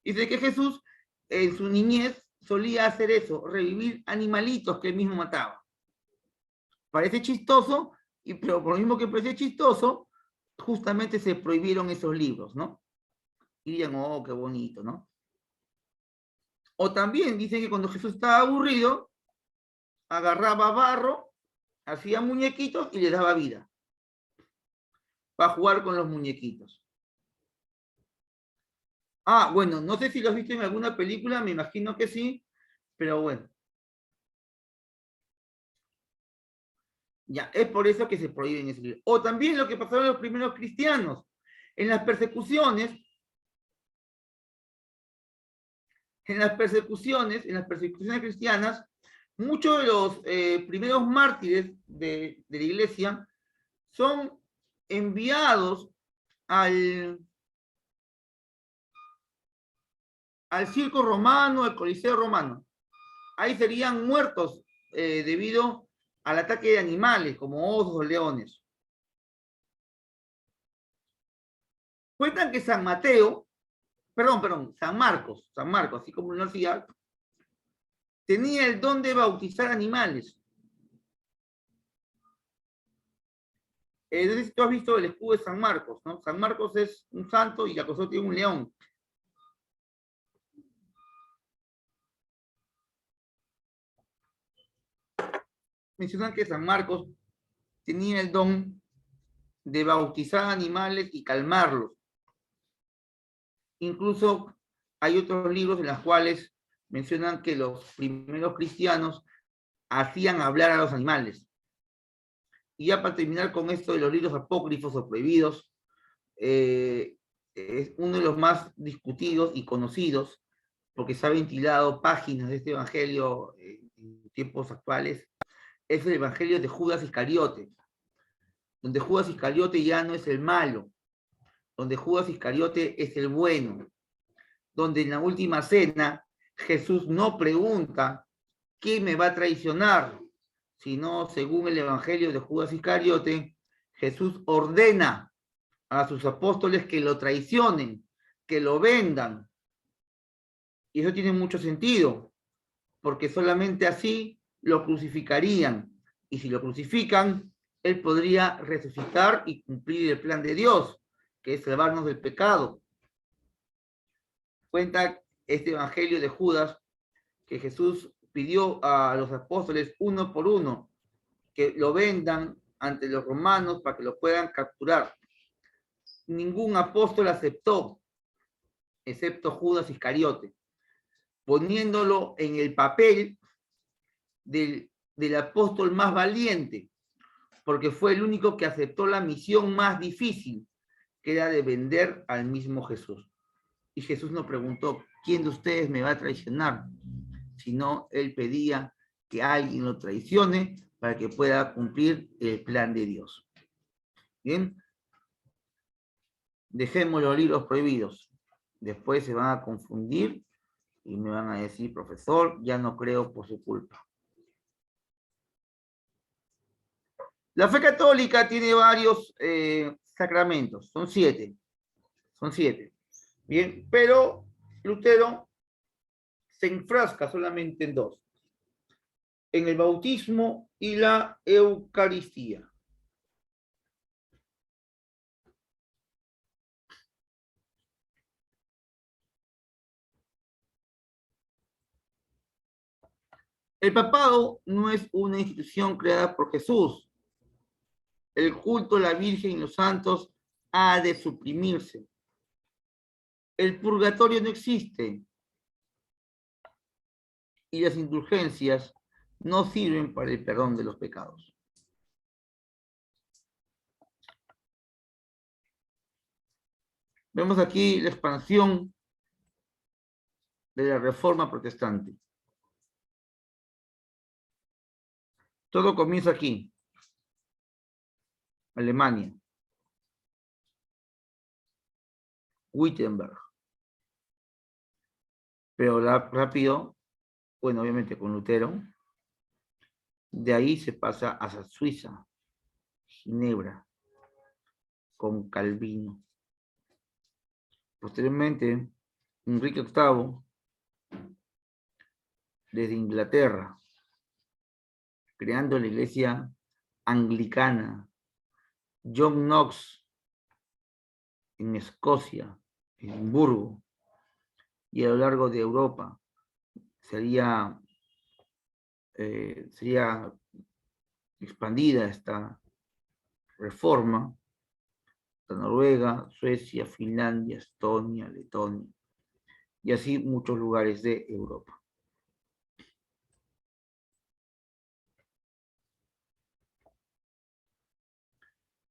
Speaker 1: Dice que Jesús en su niñez solía hacer eso, revivir animalitos que él mismo mataba. Parece chistoso, pero por lo mismo que parece chistoso, justamente se prohibieron esos libros, ¿no? Y dirían, oh, qué bonito, ¿no? O también dicen que cuando Jesús estaba aburrido, agarraba barro, hacía muñequitos y les daba vida para jugar con los muñequitos. Ah, bueno, no sé si lo has visto en alguna película, me imagino que sí, pero bueno. Ya, es por eso que se prohíben ese libro. O también lo que pasaron los primeros cristianos. En las persecuciones, en las persecuciones cristianas, muchos de los primeros mártires de la iglesia son enviados al, al circo romano, al coliseo romano. Ahí serían muertos debido al ataque de animales como osos o leones. Cuentan que San Marcos, así como lo hacía, tenía el don de bautizar animales. No sé si tú has visto el escudo de San Marcos, ¿no? San Marcos es un santo y la cosa tiene un león. Mencionan que San Marcos tenía el don de bautizar animales y calmarlos. Incluso hay otros libros en los cuales mencionan que los primeros cristianos hacían hablar a los animales. Y ya para terminar con esto de los libros apócrifos o prohibidos, es uno de los más discutidos y conocidos, porque se ha ventilado páginas de este evangelio en tiempos actuales, es el evangelio de Judas Iscariote, donde Judas Iscariote ya no es el malo, donde Judas Iscariote es el bueno, donde en la última cena Jesús no pregunta quién me va a traicionar, sino según el evangelio de Judas Iscariote, Jesús ordena a sus apóstoles que lo traicionen, que lo vendan. Y eso tiene mucho sentido, porque solamente así lo crucificarían. Y si lo crucifican, él podría resucitar y cumplir el plan de Dios, que es salvarnos del pecado. Cuenta este evangelio de Judas que Jesús pidió a los apóstoles uno por uno que lo vendan ante los romanos para que lo puedan capturar. Ningún apóstol aceptó, excepto Judas Iscariote, poniéndolo en el papel del apóstol más valiente, porque fue el único que aceptó la misión más difícil, que era de vender al mismo Jesús. Y Jesús no preguntó, ¿quién de ustedes me va a traicionar? Sino él pedía que alguien lo traicione para que pueda cumplir el plan de Dios. Bien, dejemos los libros prohibidos. Después se van a confundir y me van a decir, profesor, ya no creo por su culpa. La fe católica tiene varios sacramentos, son 7. Son 7. Bien, pero Lutero se enfrasca solamente en 2. En el bautismo y la Eucaristía. El papado no es una institución creada por Jesús. El culto a la Virgen y los santos ha de suprimirse. El purgatorio no existe y las indulgencias no sirven para el perdón de los pecados. Vemos aquí la expansión de la Reforma Protestante. Todo comienza aquí, Alemania, Wittenberg. Pero rápido, bueno, obviamente con Lutero, de ahí se pasa hacia Suiza, Ginebra, con Calvino. Posteriormente, Enrique VIII, desde Inglaterra, creando la iglesia anglicana. John Knox, en Escocia, Edimburgo, y a lo largo de Europa, sería expandida esta reforma a Noruega, Suecia, Finlandia, Estonia, Letonia, y así muchos lugares de Europa.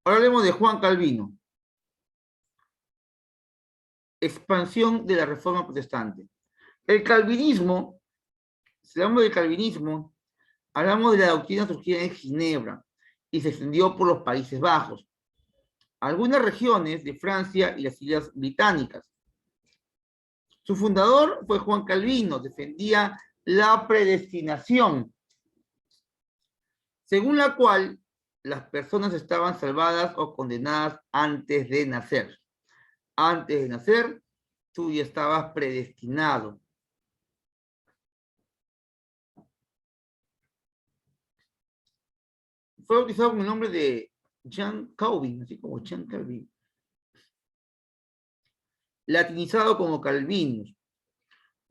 Speaker 1: Ahora hablemos de Juan Calvino. Expansión de la Reforma Protestante. El calvinismo, si hablamos del calvinismo, hablamos de la doctrina surgida en Ginebra y se extendió por los Países Bajos, algunas regiones de Francia y las Islas Británicas. Su fundador fue Juan Calvino, defendía la predestinación, según la cual las personas estaban salvadas o condenadas antes de nacer. Antes de nacer, tú ya estabas predestinado. Fue bautizado con el nombre de Jean Calvin, así como Jean Calvin. Latinizado como Calvinus.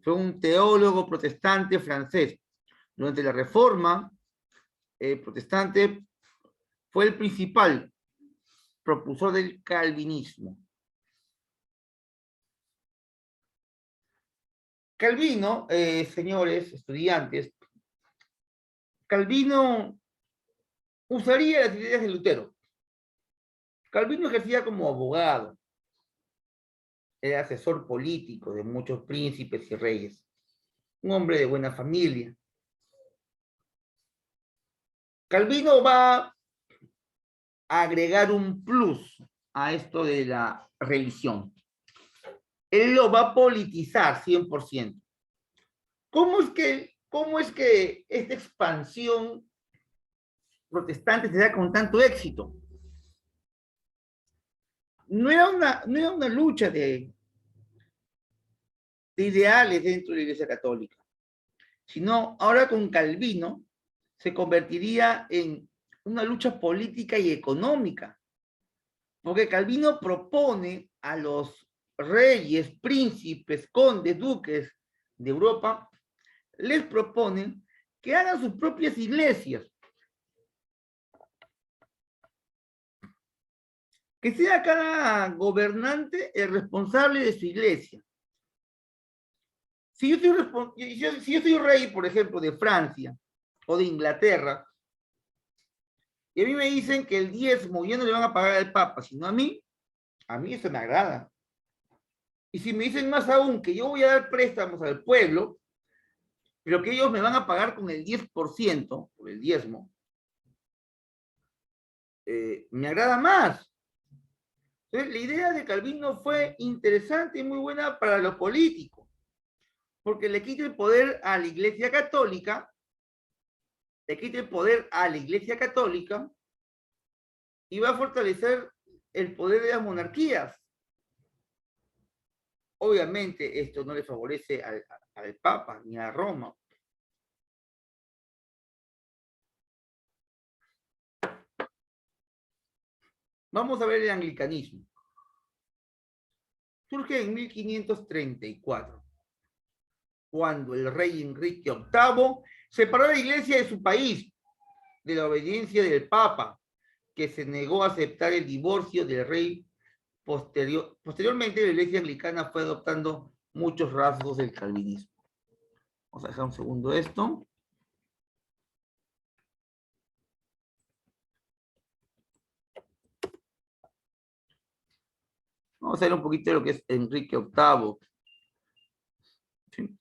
Speaker 1: Fue un teólogo protestante francés. Durante la Reforma protestante fue el principal propulsor del calvinismo. Calvino, señores estudiantes, Calvino usaría las ideas de Lutero. Calvino ejercía como abogado, era asesor político de muchos príncipes y reyes, un hombre de buena familia. Calvino va a agregar un plus a esto de la religión. Él lo va a politizar 100%. ¿Cómo es que esta expansión protestante se da con tanto éxito? No era una lucha de ideales dentro de la Iglesia Católica, sino ahora con Calvino se convertiría en una lucha política y económica, porque Calvino propone a los reyes, príncipes, condes, duques de Europa, les proponen que hagan sus propias iglesias, que sea cada gobernante el responsable de su iglesia. Si yo soy rey, por ejemplo, de Francia o de Inglaterra, y a mí me dicen que el diezmo ya no le van a pagar al Papa, sino a mí eso me agrada. Y si me dicen más aún que yo voy a dar préstamos al pueblo, pero que ellos me van a pagar con el 10% por el diezmo, me agrada más. Entonces, la idea de Calvino fue interesante y muy buena para los políticos, porque le quita el poder a la Iglesia Católica, y va a fortalecer el poder de las monarquías. Obviamente esto no le favorece al Papa ni a Roma. Vamos a ver el anglicanismo. Surge en 1534, cuando el rey Enrique VIII separó a la iglesia de su país de la obediencia del Papa, que se negó a aceptar el divorcio del rey. Posteriormente, la iglesia anglicana fue adoptando muchos rasgos del calvinismo. Vamos a dejar un segundo esto. Vamos a ver un poquito de lo que es Enrique VIII. ¿Sí?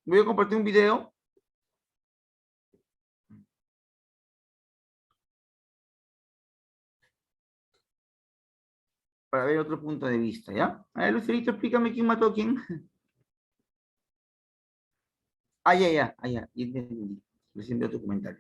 Speaker 1: Voy a compartir un video para ver otro punto de vista, ¿ya? A ver, Lucerito, explícame quién mató a quién. Ya entendí. Recién veo tu comentario.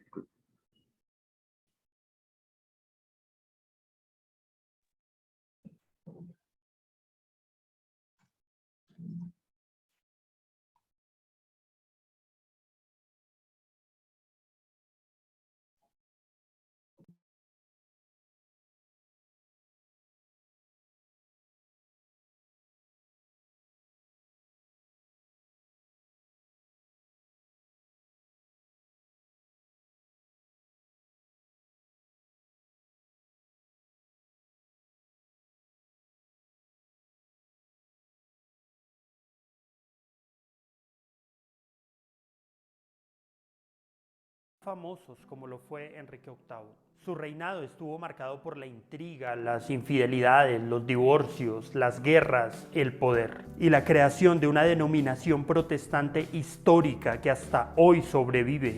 Speaker 2: Famosos como lo fue Enrique VIII. Su reinado estuvo marcado por la intriga, las infidelidades, los divorcios, las guerras, el poder y la creación de una denominación protestante histórica que hasta hoy sobrevive.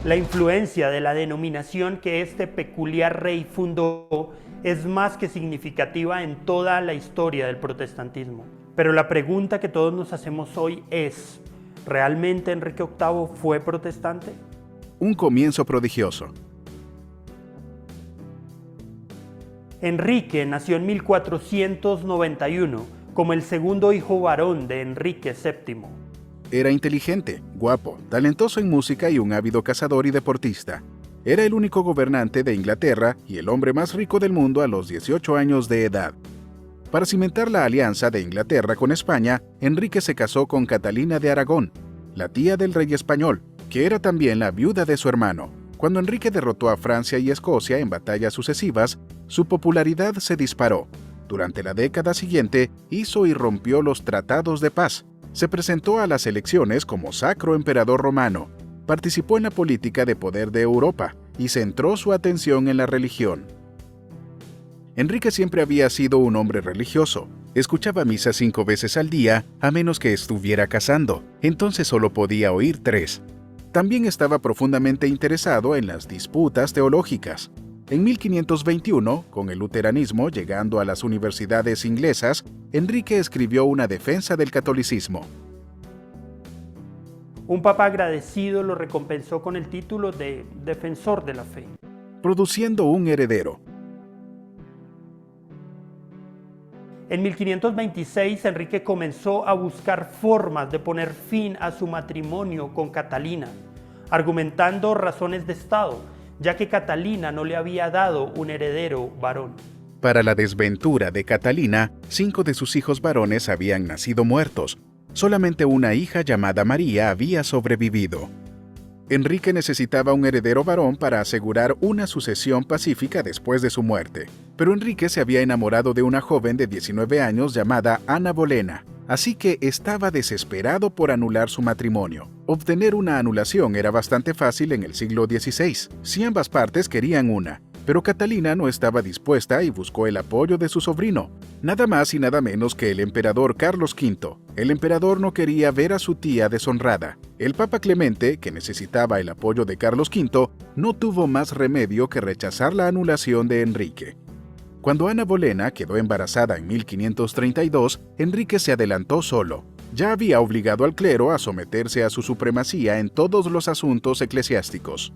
Speaker 2: La influencia de la denominación que este peculiar rey fundó es más que significativa en toda la historia del protestantismo. Pero la pregunta que todos nos hacemos hoy es, ¿realmente Enrique VIII fue protestante?
Speaker 3: Un comienzo prodigioso.
Speaker 2: Enrique nació en 1491 como el segundo hijo varón de Enrique VII.
Speaker 3: Era inteligente, guapo, talentoso en música y un ávido cazador y deportista. Era el único gobernante de Inglaterra y el hombre más rico del mundo a los 18 años de edad. Para cimentar la alianza de Inglaterra con España, Enrique se casó con Catalina de Aragón, la tía del rey español, que era también la viuda de su hermano. Cuando Enrique derrotó a Francia y Escocia en batallas sucesivas, su popularidad se disparó. Durante la década siguiente, hizo y rompió los tratados de paz. Se presentó a las elecciones como Sacro Emperador Romano, participó en la política de poder de Europa y centró su atención en la religión. Enrique siempre había sido un hombre religioso. Escuchaba misa 5 veces al día, a menos que estuviera cazando. Entonces solo podía oír 3. También estaba profundamente interesado en las disputas teológicas. En 1521, con el luteranismo llegando a las universidades inglesas, Enrique escribió una defensa del catolicismo.
Speaker 2: Un papa agradecido lo recompensó con el título de defensor de la fe,
Speaker 3: produciendo un heredero.
Speaker 2: En 1526, Enrique comenzó a buscar formas de poner fin a su matrimonio con Catalina, argumentando razones de Estado, ya que Catalina no le había dado un heredero varón.
Speaker 3: Para la desventura de Catalina, 5 de sus hijos varones habían nacido muertos. Solamente una hija llamada María había sobrevivido. Enrique necesitaba un heredero varón para asegurar una sucesión pacífica después de su muerte. Pero Enrique se había enamorado de una joven de 19 años llamada Ana Bolena, así que estaba desesperado por anular su matrimonio. Obtener una anulación era bastante fácil en el siglo XVI, si ambas partes querían una. Pero Catalina no estaba dispuesta y buscó el apoyo de su sobrino, nada más y nada menos que el emperador Carlos V. El emperador no quería ver a su tía deshonrada. El Papa Clemente, que necesitaba el apoyo de Carlos V, no tuvo más remedio que rechazar la anulación de Enrique. Cuando Ana Bolena quedó embarazada en 1532, Enrique se adelantó solo. Ya había obligado al clero a someterse a su supremacía en todos los asuntos eclesiásticos.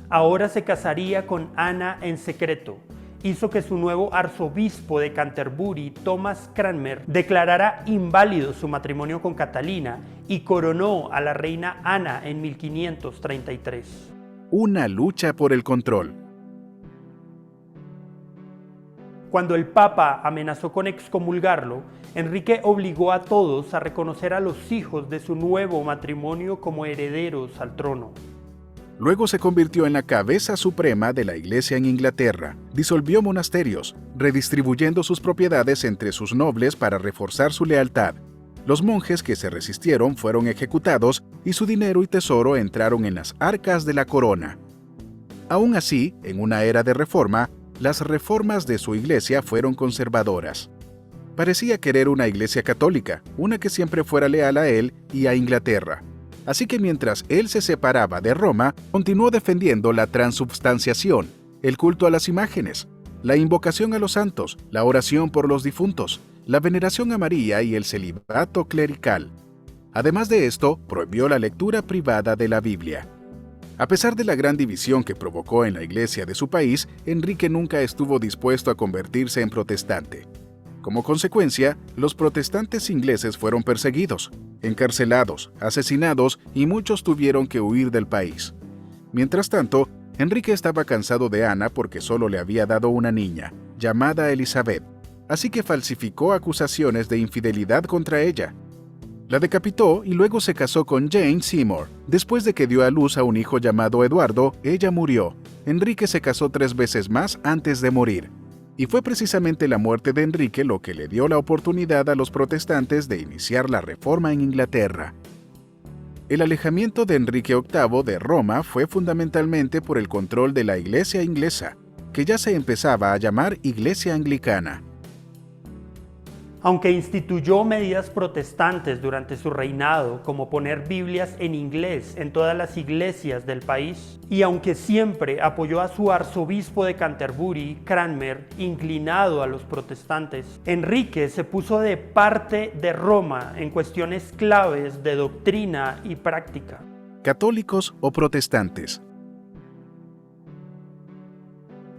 Speaker 2: Ahora se casaría con Ana en secreto. Hizo que su nuevo arzobispo de Canterbury, Thomas Cranmer, declarara inválido su matrimonio con Catalina y coronó a la reina Ana en 1533.
Speaker 3: Una lucha por el control.
Speaker 2: Cuando el Papa amenazó con excomulgarlo, Enrique obligó a todos a reconocer a los hijos de su nuevo matrimonio como herederos al trono.
Speaker 3: Luego se convirtió en la cabeza suprema de la Iglesia en Inglaterra. Disolvió monasterios, redistribuyendo sus propiedades entre sus nobles para reforzar su lealtad. Los monjes que se resistieron fueron ejecutados y su dinero y tesoro entraron en las arcas de la corona. Aún así, en una era de reforma, las reformas de su iglesia fueron conservadoras. Parecía querer una iglesia católica, una que siempre fuera leal a él y a Inglaterra. Así que mientras él se separaba de Roma, continuó defendiendo la transubstanciación, el culto a las imágenes, la invocación a los santos, la oración por los difuntos, la veneración a María y el celibato clerical. Además de esto, prohibió la lectura privada de la Biblia. A pesar de la gran división que provocó en la iglesia de su país, Enrique nunca estuvo dispuesto a convertirse en protestante. Como consecuencia, los protestantes ingleses fueron perseguidos, encarcelados, asesinados y muchos tuvieron que huir del país. Mientras tanto, Enrique estaba cansado de Ana porque solo le había dado una niña, llamada Elizabeth, así que falsificó acusaciones de infidelidad contra ella. La decapitó y luego se casó con Jane Seymour. Después de que dio a luz a un hijo llamado Eduardo, ella murió. Enrique se casó 3 veces más antes de morir. Y fue precisamente la muerte de Enrique lo que le dio la oportunidad a los protestantes de iniciar la reforma en Inglaterra. El alejamiento de Enrique VIII de Roma fue fundamentalmente por el control de la Iglesia inglesa, que ya se empezaba a llamar Iglesia Anglicana.
Speaker 2: Aunque instituyó medidas protestantes durante su reinado, como poner Biblias en inglés en todas las iglesias del país, y aunque siempre apoyó a su arzobispo de Canterbury, Cranmer, inclinado a los protestantes, Enrique se puso de parte de Roma en cuestiones claves de doctrina y práctica.
Speaker 3: Católicos o protestantes.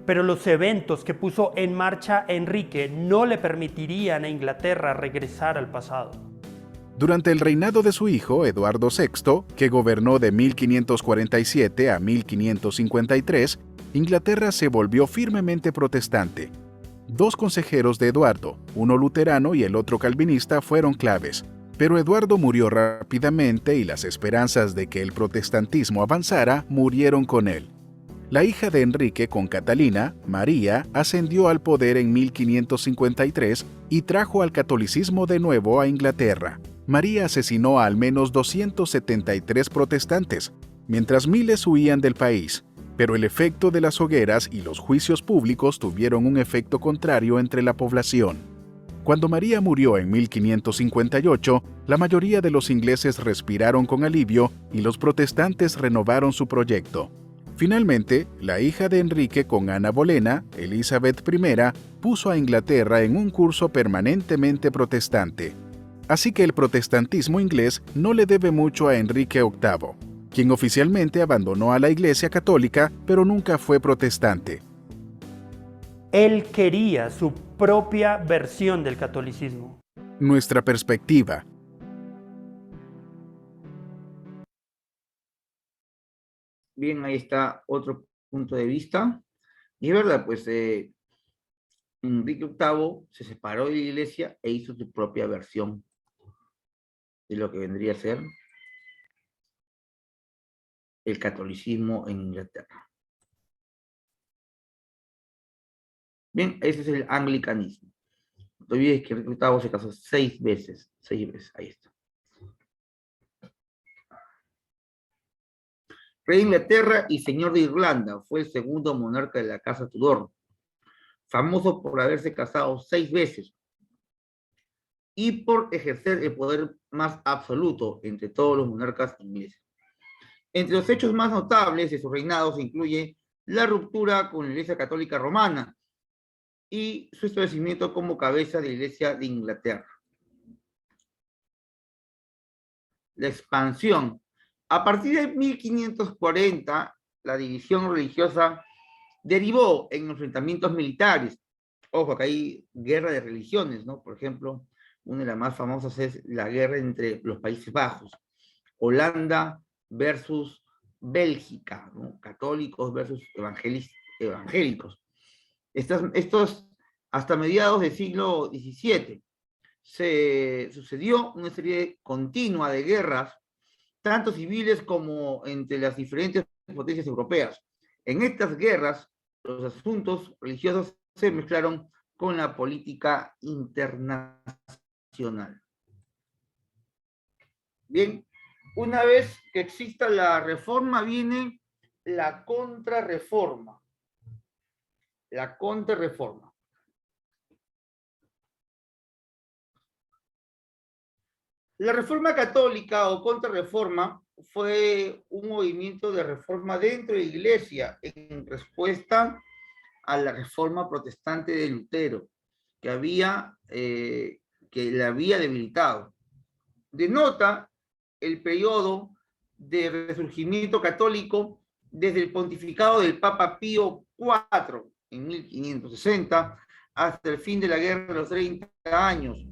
Speaker 2: Pero los eventos que puso en marcha Enrique no le permitirían a Inglaterra regresar al pasado.
Speaker 3: Durante el reinado de su hijo, Eduardo VI, que gobernó de 1547 a 1553, Inglaterra se volvió firmemente protestante. 2 consejeros de Eduardo, uno luterano y el otro calvinista, fueron claves, pero Eduardo murió rápidamente y las esperanzas de que el protestantismo avanzara murieron con él. La hija de Enrique con Catalina, María, ascendió al poder en 1553 y trajo al catolicismo de nuevo a Inglaterra. María asesinó a al menos 273 protestantes, mientras miles huían del país, pero el efecto de las hogueras y los juicios públicos tuvieron un efecto contrario entre la población. Cuando María murió en 1558, la mayoría de los ingleses respiraron con alivio y los protestantes renovaron su proyecto. Finalmente, la hija de Enrique con Ana Bolena, Elizabeth I, puso a Inglaterra en un curso permanentemente protestante. Así que el protestantismo inglés no le debe mucho a Enrique VIII, quien oficialmente abandonó a la Iglesia católica, pero nunca fue protestante.
Speaker 2: Él quería su propia versión del catolicismo.
Speaker 3: Nuestra perspectiva.
Speaker 1: Bien, ahí está otro punto de vista. Y es verdad, pues Enrique VIII se separó de la iglesia e hizo su propia versión de lo que vendría a ser el catolicismo en Inglaterra. Bien, ese es el anglicanismo. No te olvides que Enrique VIII se casó 6 veces. 6 veces, ahí está. Rey de Inglaterra y señor de Irlanda, fue el segundo monarca de la casa Tudor, famoso por haberse casado 6 veces y por ejercer el poder más absoluto entre todos los monarcas ingleses. Entre los hechos más notables de su reinado se incluye la ruptura con la Iglesia Católica Romana y su establecimiento como cabeza de la Iglesia de Inglaterra. La expansión. A partir de 1540, la división religiosa derivó en enfrentamientos militares. Ojo, acá hay guerra de religiones, ¿no? Por ejemplo, una de las más famosas es la guerra entre los Países Bajos, Holanda versus Bélgica, ¿no? Católicos versus evangélicos. Estos hasta mediados del siglo XVII se sucedió una serie continua de guerras, tanto civiles como entre las diferentes potencias europeas. En estas guerras, los asuntos religiosos se mezclaron con la política internacional. Bien, una vez que exista la reforma, viene la contrarreforma. la Contrarreforma. La Reforma Católica o Contrarreforma fue un movimiento de reforma dentro de la Iglesia en respuesta a la Reforma Protestante de Lutero, que la había debilitado. Denota el periodo de resurgimiento católico desde el pontificado del Papa Pío IV en 1560 hasta el fin de la Guerra de los 30 años.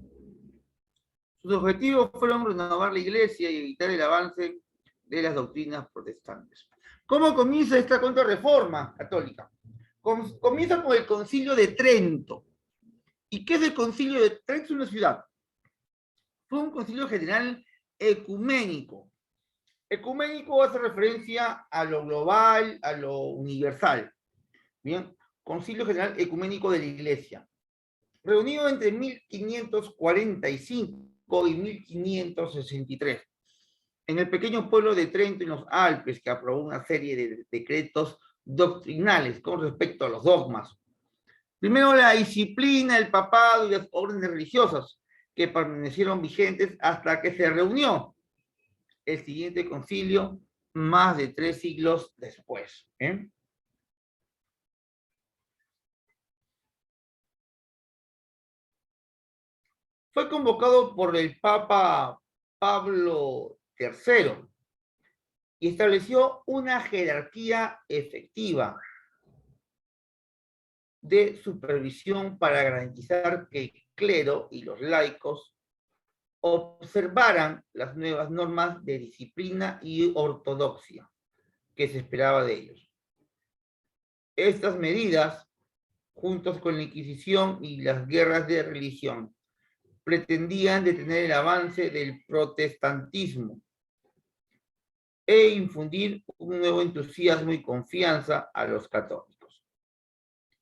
Speaker 1: Sus objetivos fueron renovar la Iglesia y evitar el avance de las doctrinas protestantes. ¿Cómo comienza esta contrarreforma católica? Comienza con el Concilio de Trento. ¿Y qué es el Concilio de Trento? Es una ciudad. Fue un concilio general ecuménico. Ecuménico hace referencia a lo global, a lo universal. Bien, Concilio General Ecuménico de la Iglesia. Reunido entre 1545 y 1563, en el pequeño pueblo de Trento, en los Alpes, que aprobó una serie de decretos doctrinales con respecto a los dogmas. Primero, la disciplina, el papado y las órdenes religiosas, que permanecieron vigentes hasta que se reunió el siguiente concilio, más de 3 siglos después. Fue convocado por el Papa Pablo III y estableció una jerarquía efectiva de supervisión para garantizar que el clero y los laicos observaran las nuevas normas de disciplina y ortodoxia que se esperaba de ellos. Estas medidas, juntos con la Inquisición y las guerras de religión, pretendían detener el avance del protestantismo e infundir un nuevo entusiasmo y confianza a los católicos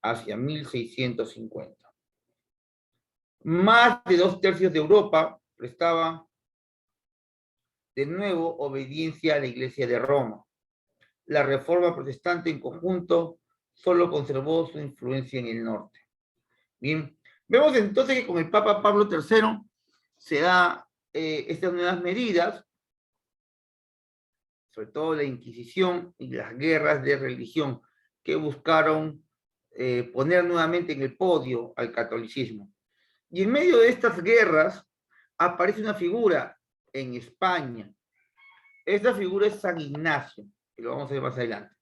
Speaker 1: hacia 1650. Más de 2/3 de Europa prestaba de nuevo obediencia a la Iglesia de Roma. La Reforma Protestante en conjunto solo conservó su influencia en el norte. Bien, vemos entonces que con el Papa Pablo III se da estas nuevas medidas, sobre todo la Inquisición y las guerras de religión, que buscaron poner nuevamente en el podio al catolicismo. Y en medio de estas guerras aparece una figura en España. Esta figura es San Ignacio, que lo vamos a ver más adelante.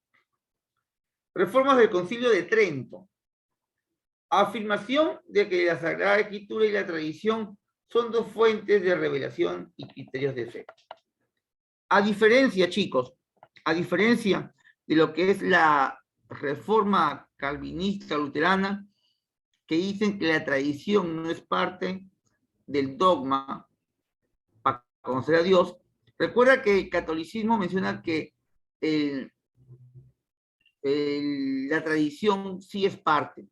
Speaker 1: Reformas del Concilio de Trento. Afirmación de que la Sagrada Escritura y la tradición son dos fuentes de revelación y criterios de fe. A diferencia, chicos, a diferencia de lo que es la reforma calvinista luterana, que dicen que la tradición no es parte del dogma para conocer a Dios, recuerda que el catolicismo menciona que la tradición sí es parte.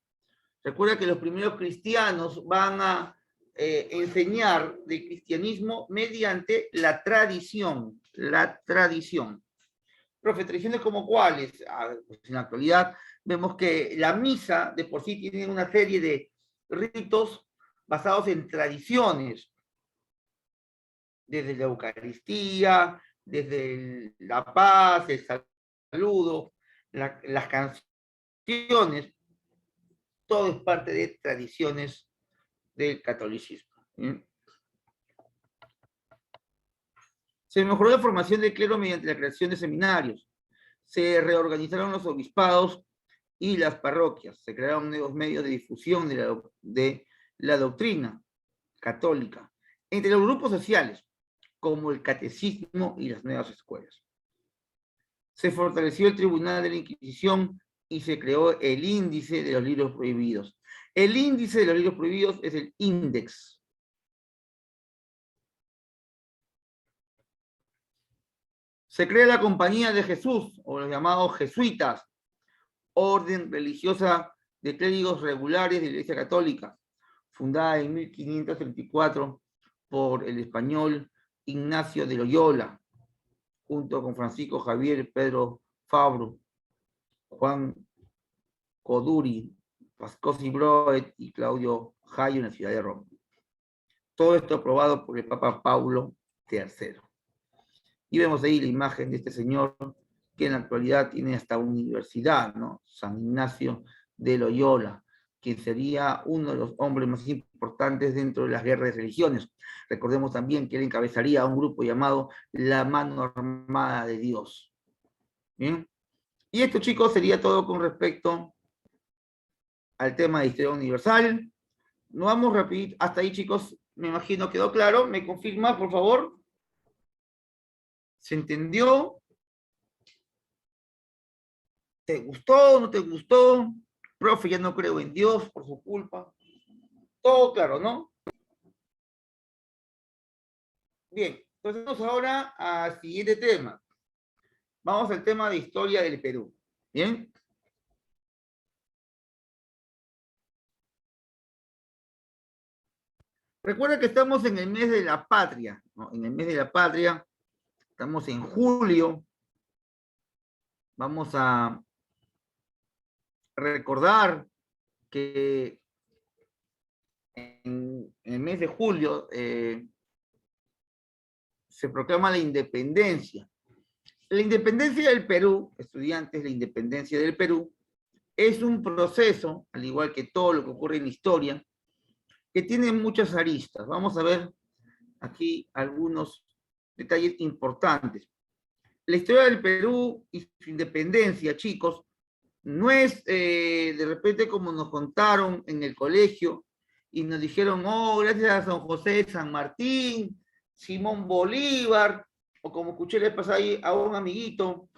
Speaker 1: Recuerda que los primeros cristianos van a enseñar del cristianismo mediante la tradición. La tradición. Profe, tradiciones como cuáles. Pues en la actualidad vemos que la misa de por sí tiene una serie de ritos basados en tradiciones. Desde la Eucaristía, desde la paz, el saludo, las canciones. Todo es parte de tradiciones del catolicismo. Se mejoró la formación del clero mediante la creación de seminarios. Se reorganizaron los obispados y las parroquias. Se crearon nuevos medios de difusión de la doctrina católica entre los grupos sociales, como el catecismo y las nuevas escuelas. Se fortaleció el Tribunal de la Inquisición y se creó el índice de los libros prohibidos. El índice de los libros prohibidos es el índex. Se crea la Compañía de Jesús, o los llamados jesuitas, orden religiosa de clérigos regulares de la Iglesia Católica, fundada en 1534 por el español Ignacio de Loyola, junto con Francisco Javier Pedro Fabro, Juan Coduri, Pascosi Broet y Claudio Hayo en la ciudad de Roma. Todo esto aprobado por el Papa Paulo III. Y vemos ahí la imagen de este señor que en la actualidad tiene hasta universidad, ¿no? San Ignacio de Loyola, quien sería uno de los hombres más importantes dentro de las guerras de religiones. Recordemos también que él encabezaría un grupo llamado la Mano Armada de Dios. ¿Bien? Y esto, chicos, sería todo con respecto al tema de historia universal. Nos vamos rapidito. Hasta ahí, chicos, me imagino quedó claro. ¿Me confirma, por favor? ¿Se entendió? ¿Te gustó? ¿No te gustó? Profe, ya no creo en Dios por su culpa. Todo claro, ¿no? Bien, entonces vamos ahora al siguiente tema. Vamos al tema de historia del Perú. ¿Bien? Recuerda que estamos en el mes de la patria, ¿no? En el mes de la patria, estamos en julio. Vamos a recordar que en el mes de julio se proclama la independencia. La independencia del Perú, estudiantes, la independencia del Perú, es un proceso, al igual que todo lo que ocurre en la historia, que tiene muchas aristas. Vamos a ver aquí algunos detalles importantes. La historia del Perú y su independencia, chicos, no es de repente como nos contaron en el colegio y nos dijeron, oh, gracias a San José de San Martín, Simón Bolívar, o como escuché le pasar ahí a un amiguito,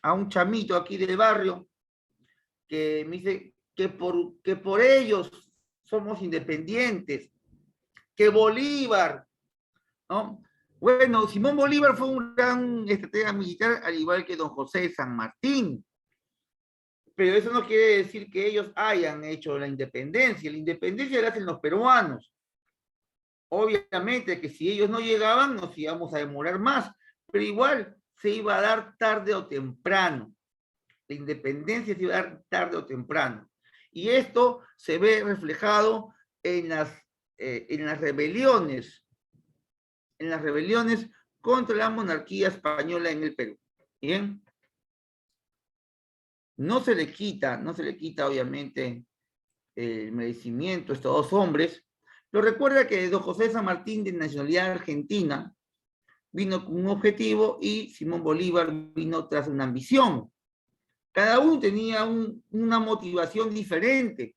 Speaker 1: a un chamito aquí del barrio, que me dice que por ellos somos independientes, que Bolívar, ¿no? Bueno, Simón Bolívar fue un gran estratega militar, al igual que don José de San Martín, pero eso no quiere decir que ellos hayan hecho la independencia la hacen los peruanos. Obviamente que si ellos no llegaban, nos íbamos a demorar más, pero igual se iba a dar tarde o temprano. La independencia se iba a dar tarde o temprano. Y esto se ve reflejado en las rebeliones contra la monarquía española en el Perú. ¿Bien? No se le quita obviamente el merecimiento a estos dos hombres, pero recuerda que don José San Martín, de nacionalidad argentina, vino con un objetivo y Simón Bolívar vino tras una ambición. Cada uno tenía una motivación diferente.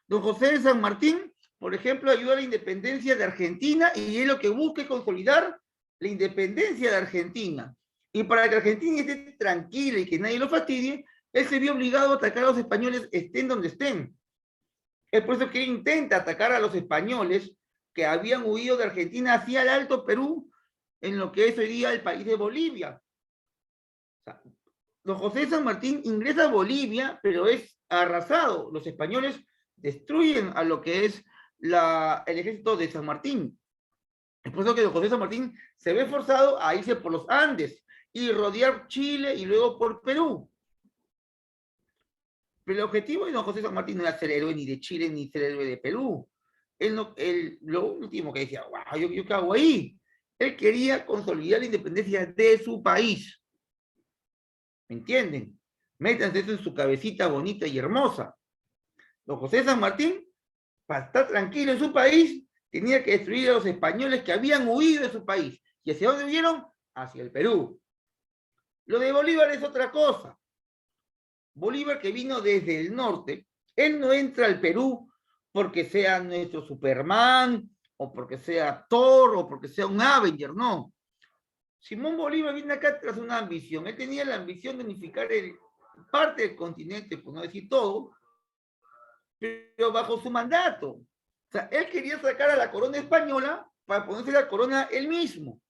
Speaker 1: Don José de San Martín, por ejemplo, ayudó a la independencia de Argentina y es lo que busca es consolidar la independencia de Argentina. Y para que Argentina esté tranquila y que nadie lo fastidie, él se vio obligado a atacar a los españoles estén donde estén. Es por eso que él intenta atacar a los españoles que habían huido de Argentina hacia el Alto Perú, en lo que es hoy día el país de Bolivia. O sea, don José de San Martín ingresa a Bolivia, pero es arrasado. Los españoles destruyen a lo que es el ejército de San Martín. Es por eso que don José de San Martín se ve forzado a irse por los Andes y rodear Chile y luego por Perú. Pero el objetivo de don José de San Martín no era ser héroe ni de Chile ni ser héroe de Perú. Lo último que decía, wow, ¿yo qué hago ahí? Él quería consolidar la independencia de su país. ¿Me entienden? Métanse eso en su cabecita bonita y hermosa. Don José de San Martín, para estar tranquilo en su país, tenía que destruir a los españoles que habían huido de su país. ¿Y hacia dónde huyeron? Hacia el Perú. Lo de Bolívar es otra cosa. Bolívar, que vino desde el norte, él no entra al Perú porque sea nuestro Superman, o porque sea Thor, o porque sea un Avenger, no. Simón Bolívar viene acá tras una ambición. Él tenía la ambición de unificar parte del continente, por no decir todo, pero bajo su mandato. O sea, él quería sacar a la corona española para ponerse la corona él mismo.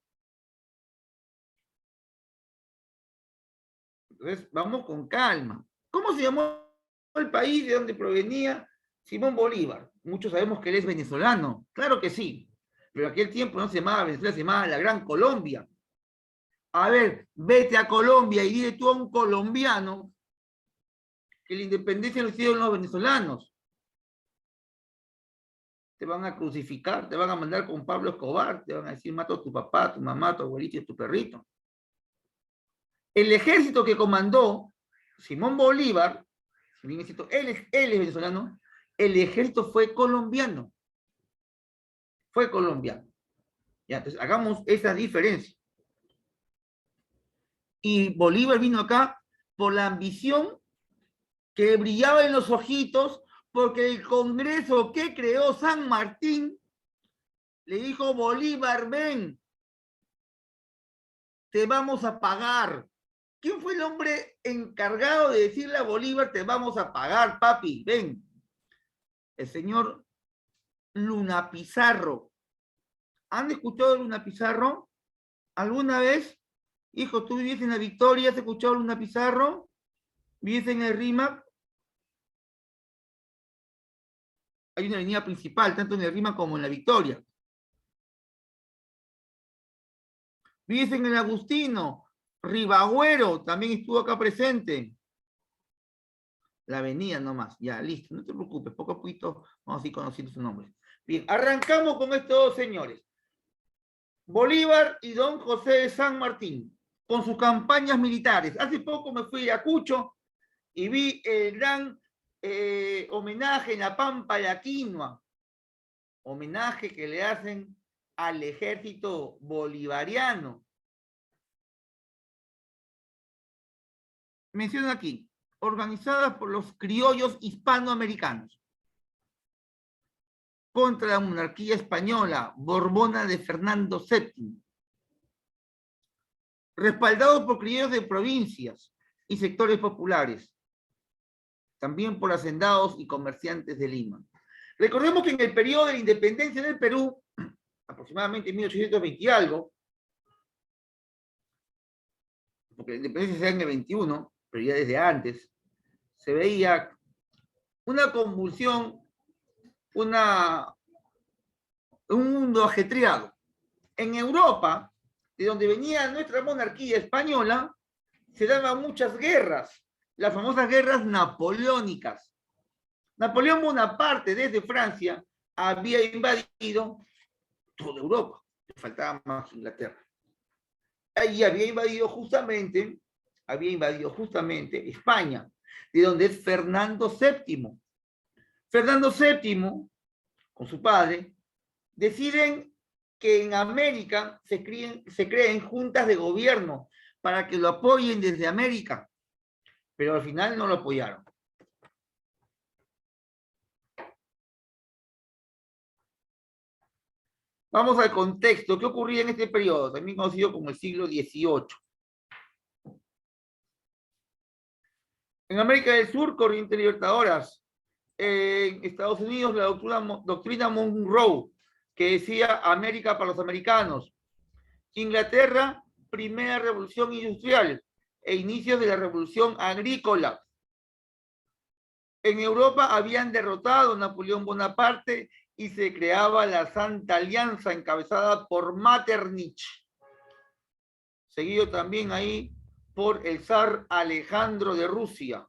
Speaker 1: Entonces, vamos con calma. ¿Cómo se llamó el país de donde provenía Simón Bolívar? Muchos sabemos que él es venezolano. Claro que sí. Pero aquel tiempo no se llamaba Venezuela, se llamaba la Gran Colombia. A ver, vete a Colombia y dile tú a un colombiano que la independencia lo hicieron los venezolanos. te van a crucificar, te van a mandar con Pablo Escobar, te van a decir, mato a tu papá, a tu mamá, a tu abuelito y a tu perrito. El ejército que comandó Simón Bolívar, si bien es cierto, él es venezolano, el ejército fue colombiano. Fue colombiano. Ya, entonces hagamos esa diferencia. Y Bolívar vino acá por la ambición que brillaba en los ojitos, porque el Congreso que creó San Martín le dijo, Bolívar, ven, te vamos a pagar. ¿Quién fue el hombre encargado de decirle a Bolívar, te vamos a pagar, papi, ven? El señor Luna Pizarro. ¿Han escuchado de Luna Pizarro? ¿Alguna vez? Hijo, ¿tú vives en La Victoria? ¿Has escuchado de Luna Pizarro? ¿Vives en el RIMAC? Hay una avenida principal, tanto en el RIMAC como en La Victoria. ¿Vives en el Agustino? Ribagüero también estuvo acá presente. La avenida nomás, ya, listo, no te preocupes, poco a poquito vamos a ir conociendo su nombre. Bien, arrancamos con estos dos señores. Bolívar y don José de San Martín, con sus campañas militares. Hace poco me fui a Ayacucho y vi el gran homenaje en la Pampa de la Quinoa. Homenaje que le hacen al ejército bolivariano. Menciona aquí, organizadas por los criollos hispanoamericanos contra la monarquía española borbona de Fernando VII, respaldados por criollos de provincias y sectores populares, también por hacendados y comerciantes de Lima. Recordemos que en el periodo de la independencia del Perú, aproximadamente en 1820 y algo, porque la independencia se da en el 21, pero ya desde antes, se veía una convulsión, un mundo ajetreado. En Europa, de donde venía nuestra monarquía española, se daban muchas guerras, las famosas guerras napoleónicas. Napoleón Bonaparte, desde Francia, había invadido toda Europa, le faltaba más Inglaterra. Ahí había invadido justamente España, de donde es Fernando VII. Fernando VII, con su padre, deciden que en América se creen juntas de gobierno para que lo apoyen desde América, pero al final no lo apoyaron. Vamos al contexto. ¿Qué ocurría en este periodo? También conocido como el siglo XVIII. En América del Sur, corrientes libertadoras. En Estados Unidos, la doctrina Monroe, que decía América para los americanos. Inglaterra, primera revolución industrial e inicios de la revolución agrícola. En Europa habían derrotado a Napoleón Bonaparte y se creaba la Santa Alianza encabezada por Metternich, seguido también ahí por el zar Alejandro de Rusia.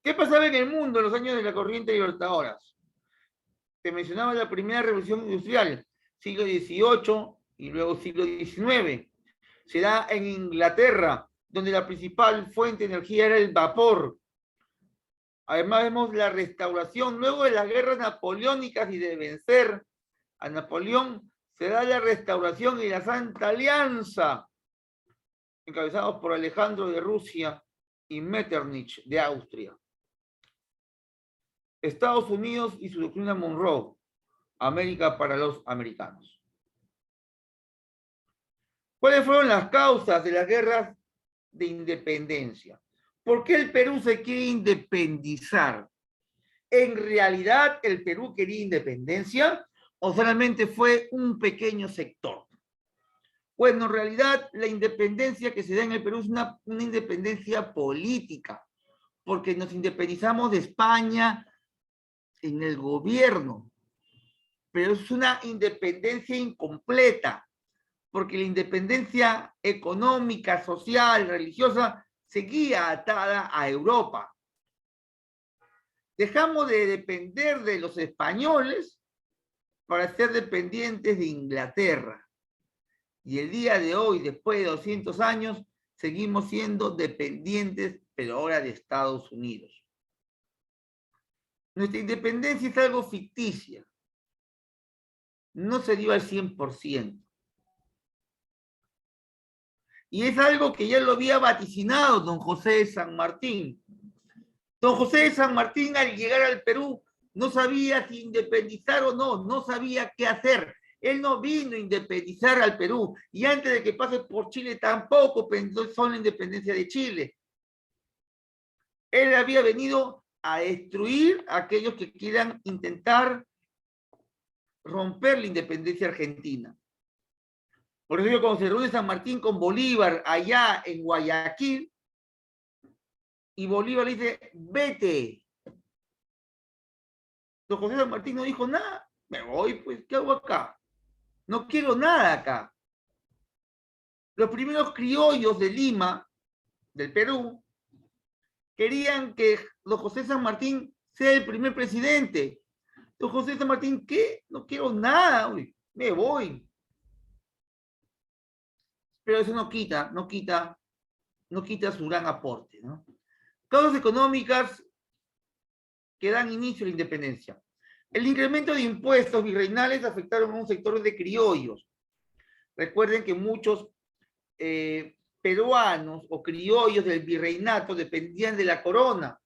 Speaker 1: ¿Qué pasaba en el mundo en los años de la corriente libertadoras? Te mencionaba la primera revolución industrial, siglo XVIII y luego siglo XIX. Se da en Inglaterra, donde la principal fuente de energía era el vapor. Además vemos la restauración, luego de las guerras napoleónicas y de vencer a Napoleón, se da la restauración y la Santa Alianza, encabezados por Alejandro de Rusia y Metternich de Austria. Estados Unidos y su doctrina Monroe, América para los americanos. ¿Cuáles fueron las causas de las guerras de independencia? ¿Por qué el Perú se quiere independizar? ¿En realidad el Perú quería independencia o solamente fue un pequeño sector? Bueno, en realidad la independencia que se da en el Perú es una independencia política, porque nos independizamos de España en el gobierno, pero es una independencia incompleta, porque la independencia económica, social, religiosa, seguía atada a Europa. Dejamos de depender de los españoles para ser dependientes de Inglaterra. Y el día de hoy, después de 200 años, seguimos siendo dependientes, pero ahora de Estados Unidos. Nuestra independencia es algo ficticia. No se dio al 100%. Y es algo que ya lo había vaticinado don José de San Martín. Don José de San Martín, al llegar al Perú, no sabía si independizar o no, no sabía qué hacer. Él no vino a independizar al Perú, y antes de que pase por Chile tampoco pensó en la independencia de Chile. Él había venido a destruir a aquellos que quieran intentar romper la independencia argentina. Por ejemplo, cuando se reúne San Martín con Bolívar allá en Guayaquil, y Bolívar le dice, vete. Don José San Martín no dijo nada, me voy, pues, ¿qué hago acá? No quiero nada acá. Los primeros criollos de Lima, del Perú, querían que don José San Martín sea el primer presidente. Don José San Martín, ¿qué? No quiero nada, uy, me voy. Pero eso no quita su gran aporte, ¿no? Causas económicas que dan inicio a la independencia. El incremento de impuestos virreinales afectaron a un sector de criollos. Recuerden que muchos peruanos o criollos del virreinato dependían de la corona.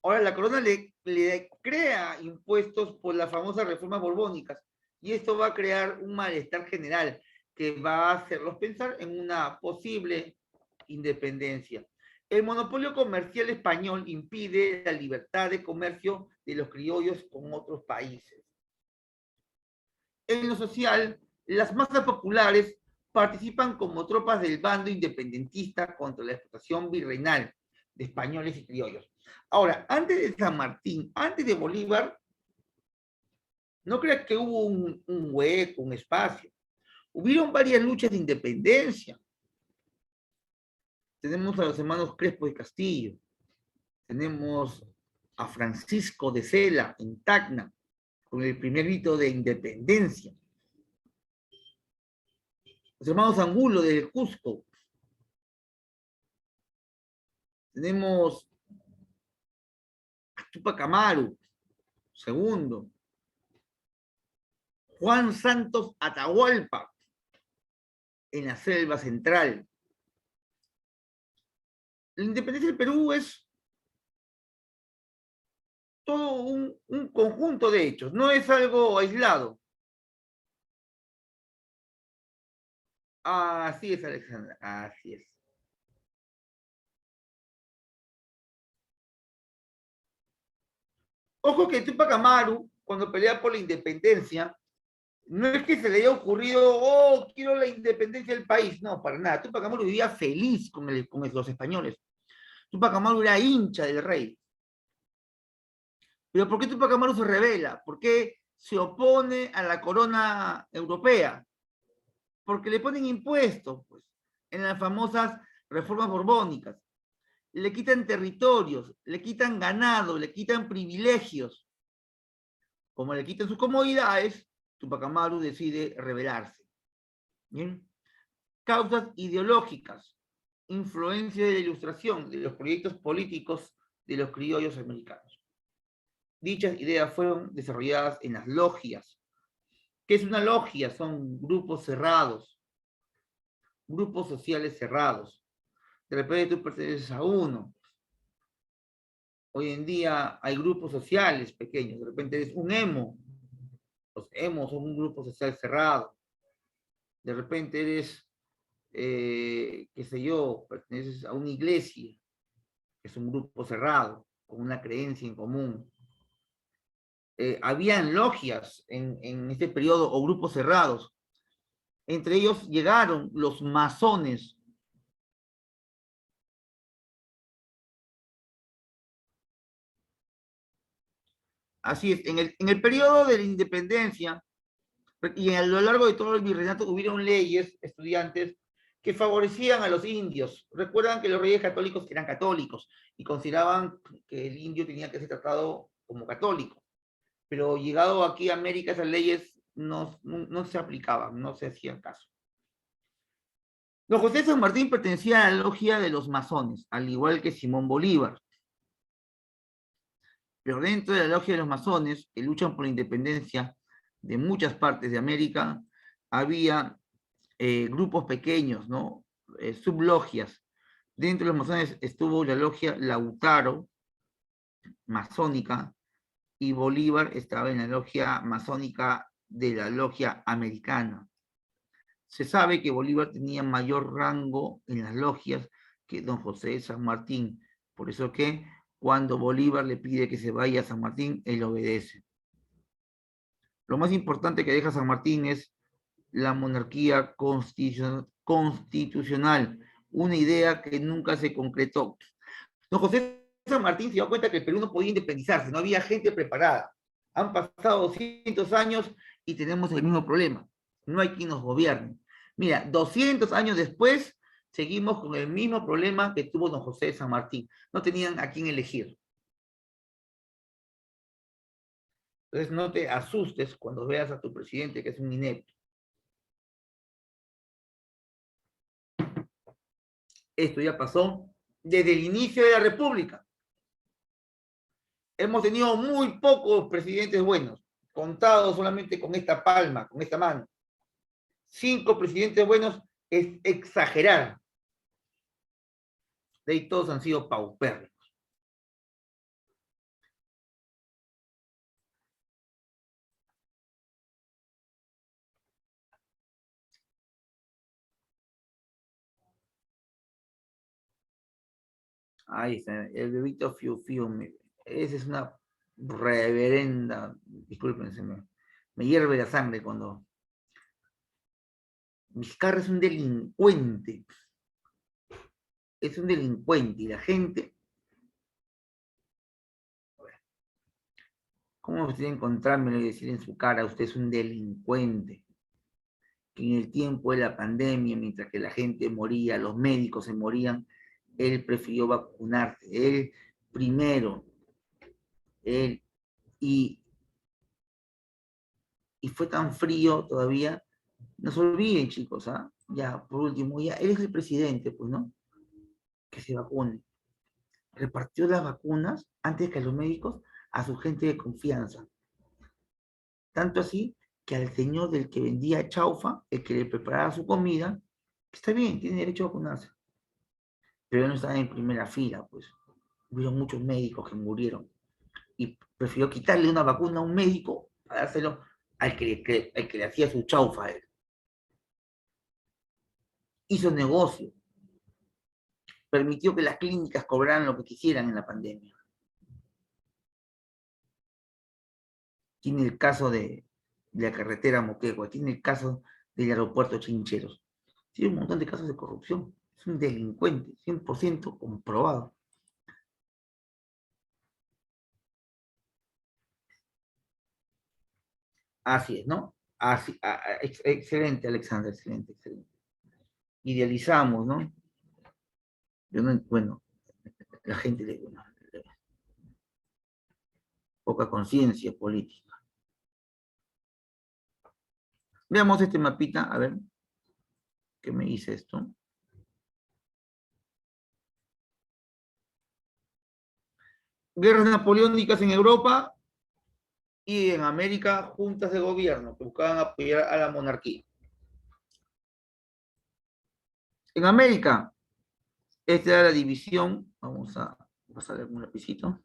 Speaker 1: Ahora la corona le crea impuestos por las famosas reformas borbónicas, y esto va a crear un malestar general que va a hacerlos pensar en una posible independencia. El monopolio comercial español impide la libertad de comercio de los criollos con otros países. En lo social, las masas populares participan como tropas del bando independentista contra la explotación virreinal de españoles y criollos. Ahora, antes de San Martín, antes de Bolívar, no creas que hubo un hueco, un espacio. Hubieron varias luchas de independencia. Tenemos a los hermanos Crespo de Castillo, tenemos a Francisco de Sela en Tacna, con el primer grito de independencia. Los hermanos Angulo de Cusco. Tenemos a Tupac Amaru, segundo. Juan Santos Atahualpa, en la selva central. La independencia del Perú es todo un conjunto de hechos, no es algo aislado. Así es, Alexandra, así es. Ojo que Tupac Amaru, cuando pelea por la independencia, no es que se le haya ocurrido, oh, quiero la independencia del país. No, para nada. Tupac Amaru vivía feliz con los españoles. Tupac Amaru era hincha del rey. Pero ¿por qué Tupac Amaru se rebela? ¿Por qué se opone a la corona europea? Porque le ponen impuestos, pues, en las famosas reformas borbónicas. Le quitan territorios, le quitan ganado, le quitan privilegios. Como le quitan sus comodidades, Tupac Amaru decide rebelarse. ¿Bien? Causas ideológicas, influencia de la Ilustración, de los proyectos políticos de los criollos americanos. Dichas ideas fueron desarrolladas en las logias. ¿Qué es una logia? Son grupos cerrados, grupos sociales cerrados. De repente tú perteneces a uno. Hoy en día hay grupos sociales pequeños. De repente eres un emo. Los emos son un grupo social cerrado. De repente eres, qué sé yo, perteneces a una iglesia, que es un grupo cerrado, con una creencia en común. Habían logias en este periodo o grupos cerrados. Entre ellos llegaron los masones. Así es, en el periodo de la independencia y a lo largo de todo el virreinato hubieron leyes, estudiantes, que favorecían a los indios. Recuerdan que los reyes católicos eran católicos y consideraban que el indio tenía que ser tratado como católico. Pero llegado aquí a América, esas leyes no se aplicaban, no se hacían caso. Don José de San Martín pertenecía a la logia de los masones, al igual que Simón Bolívar. Pero dentro de la logia de los masones, que luchan por la independencia de muchas partes de América, había grupos pequeños, ¿no? Sublogias. Dentro de los masones estuvo la logia Lautaro, masónica, y Bolívar estaba en la logia masónica de la logia americana. Se sabe que Bolívar tenía mayor rango en las logias que don José de San Martín, por eso que cuando Bolívar le pide que se vaya a San Martín, él obedece. Lo más importante que deja San Martín es la monarquía constitucional, una idea que nunca se concretó. Don José de San Martín se dio cuenta que el Perú no podía independizarse, no había gente preparada. Han pasado 200 años y tenemos el mismo problema. No hay quien nos gobierne. Mira, 200 años después, seguimos con el mismo problema que tuvo don José de San Martín. No tenían a quién elegir. Entonces no te asustes cuando veas a tu presidente que es un inepto. Esto ya pasó desde el inicio de la República. Hemos tenido muy pocos presidentes buenos, contados solamente con esta palma, con esta mano. 5 presidentes buenos es exagerar. De ahí todos han sido paupérrimos. Ahí está, el bebito Fiu Fiu. Esa es una reverenda, discúlpense, me hierve la sangre cuando... Vizcarra es un delincuente. Es un delincuente y la gente... ¿Cómo usted encontrármelo y decir en su cara, usted es un delincuente? Que en el tiempo de la pandemia, mientras que la gente moría, los médicos se morían, él prefirió vacunarse, él primero, él, y fue tan frío todavía. No se olviden, chicos, ¿ah? Ya, por último, ya, él es el presidente, pues, ¿no? Que se vacune. Repartió las vacunas antes que a los médicos a su gente de confianza. Tanto así que al señor del que vendía chaufa, el que le preparaba su comida, está bien, tiene derecho a vacunarse. Pero él no estaba en primera fila, pues. Hubo muchos médicos que murieron. Y prefirió quitarle una vacuna a un médico para dárselo al que le hacía su chaufa a él. Hizo negocio. Permitió que las clínicas cobraran lo que quisieran en la pandemia. Tiene el caso de la carretera Moquegua, tiene el caso del aeropuerto Chincheros. Tiene un montón de casos de corrupción. Es un delincuente, 100% comprobado. Así es, ¿no? Así, excelente, Alexander, excelente, excelente. Idealizamos, ¿no? Yo no, bueno, la gente le poca conciencia política. Veamos este mapita, a ver, ¿qué me dice esto? Guerras napoleónicas en Europa y en América, juntas de gobierno que buscaban apoyar a la monarquía. En América, esta era la división, vamos a pasar algún lapicito.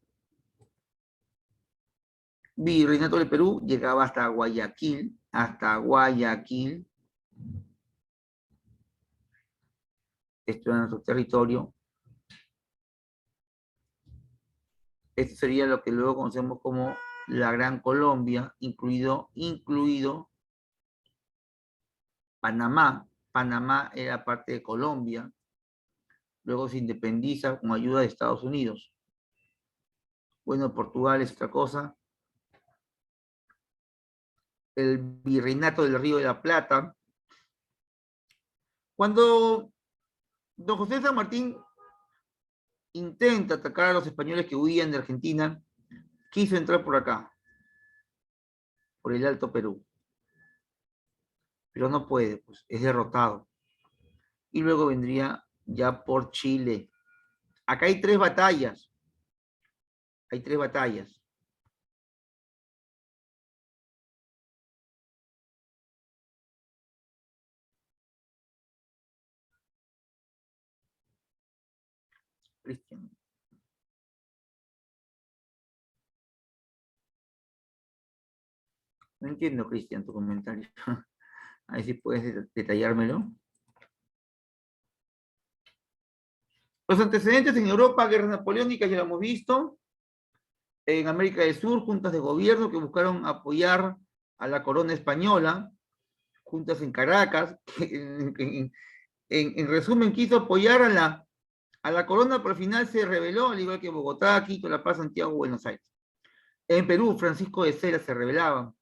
Speaker 1: Virreinato del Perú llegaba hasta Guayaquil, Esto era nuestro territorio. Esto sería lo que luego conocemos como la Gran Colombia, incluido Panamá. Panamá era parte de Colombia. Luego se independiza con ayuda de Estados Unidos. Bueno, Portugal es otra cosa. El Virreinato del Río de la Plata. Cuando don José de San Martín intenta atacar a los españoles que huían de Argentina, quiso entrar por acá, por el Alto Perú, pero no puede, pues es derrotado. Y luego vendría ya por Chile. Acá hay tres batallas. Hay tres batallas. Cristian. No entiendo, Cristian, tu comentario. A ver si puedes detallármelo. Los antecedentes en Europa, guerras napoleónicas, ya lo hemos visto. En América del Sur, juntas de gobierno que buscaron apoyar a la corona española, juntas en Caracas, que en resumen quiso apoyar a la corona, pero al final se rebeló, al igual que Bogotá, Quito, La Paz, Santiago, Buenos Aires. En Perú, Francisco de Cera se rebelaba.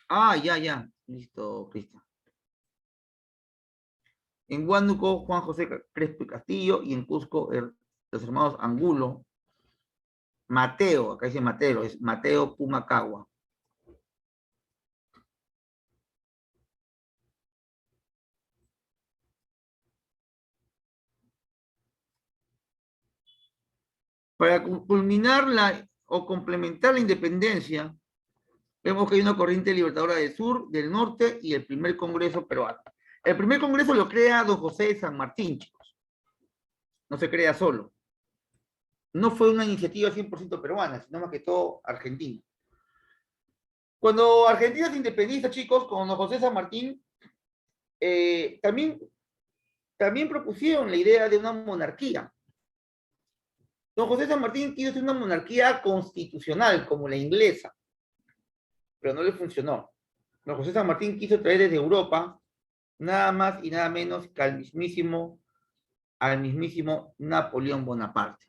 Speaker 1: Ah, ya, listo, Cristian. En Huánuco, Juan José Crespo y Castillo, y en Cusco, los hermanos Angulo, Mateo, acá dice Mateo, es Mateo Pumacagua. Para culminar o complementar la independencia, vemos que hay una corriente libertadora del sur, del norte y el primer congreso peruano. El primer congreso lo crea don José de San Martín, chicos. No se crea solo. No fue una iniciativa 100% peruana, sino más que todo argentina. Cuando Argentina se independiza, chicos, con don José de San Martín, también propusieron la idea de una monarquía. Don José de San Martín quiso hacer una monarquía constitucional, como la inglesa, pero no le funcionó. Don José de San Martín quiso traer desde Europa nada más y nada menos que al mismísimo Napoleón Bonaparte.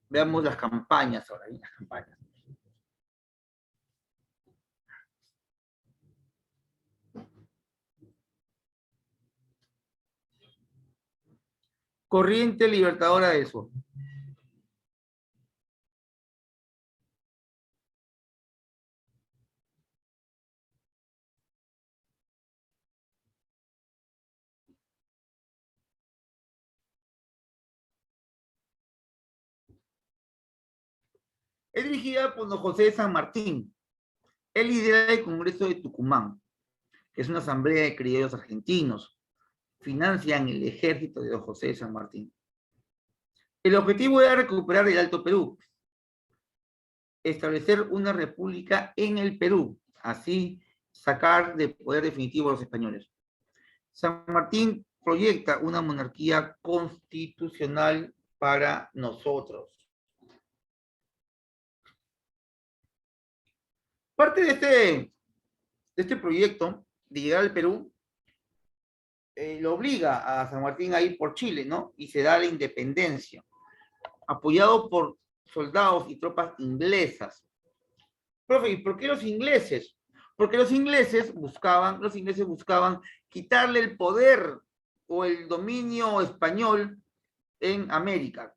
Speaker 1: Veamos las campañas ahora, las campañas. Corriente Libertadora del Sur. Es dirigida por don José de San Martín. Él lidera el Congreso de Tucumán, que es una asamblea de criollos argentinos. Financian el ejército de don José de San Martín. El objetivo era recuperar el Alto Perú, establecer una república en el Perú, así sacar de poder definitivo a los españoles. San Martín proyecta una monarquía constitucional para nosotros. Parte de este proyecto de llegar al Perú lo obliga a San Martín a ir por Chile, ¿no? Y se da la independencia, apoyado por soldados y tropas inglesas. Profe, ¿y por qué los ingleses? Porque los ingleses buscaban quitarle el poder o el dominio español en América.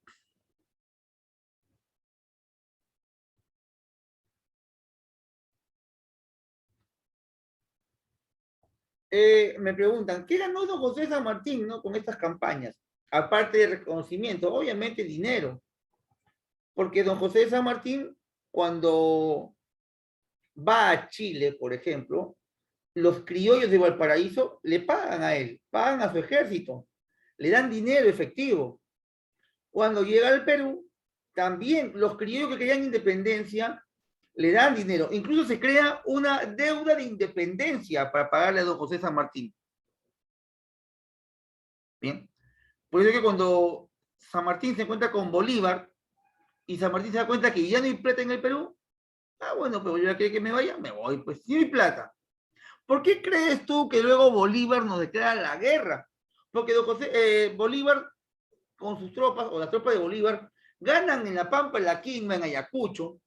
Speaker 1: Me preguntan, ¿qué ganó don José San Martín, ¿no? Con estas campañas? Aparte de reconocimiento, obviamente dinero. Porque don José de San Martín, cuando va a Chile, por ejemplo, los criollos de Valparaíso le pagan a él, pagan a su ejército, le dan dinero efectivo. Cuando llega al Perú, también los criollos que querían independencia le dan dinero. Incluso se crea una deuda de independencia para pagarle a don José San Martín. Bien. Por eso es que cuando San Martín se encuentra con Bolívar y San Martín se da cuenta que ya no hay plata en el Perú, bueno, pero yo ya quiero que me vaya, me voy, pues sí hay plata. ¿Por qué crees tú que luego Bolívar nos declara la guerra? Porque don José, Bolívar con sus tropas, o las tropas de Bolívar, ganan en La Pampa, en la Quimba, en Ayacucho,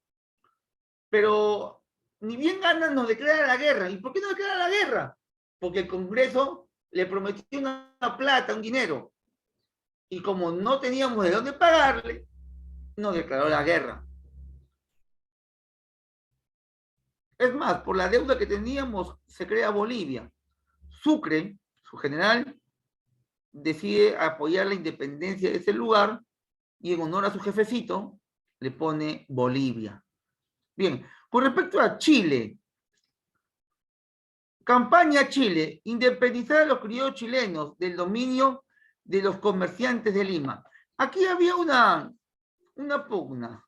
Speaker 1: pero ni bien ganan, nos declara la guerra. ¿Y por qué nos declara la guerra? Porque el Congreso le prometió una plata, un dinero. Y como no teníamos de dónde pagarle, nos declaró la guerra. Es más, por la deuda que teníamos, se crea Bolivia. Sucre, su general, decide apoyar la independencia de ese lugar y en honor a su jefecito le pone Bolivia. Bien, con respecto a Chile, campaña Chile, independizar a los criollos chilenos del dominio de los comerciantes de Lima. Aquí había una pugna.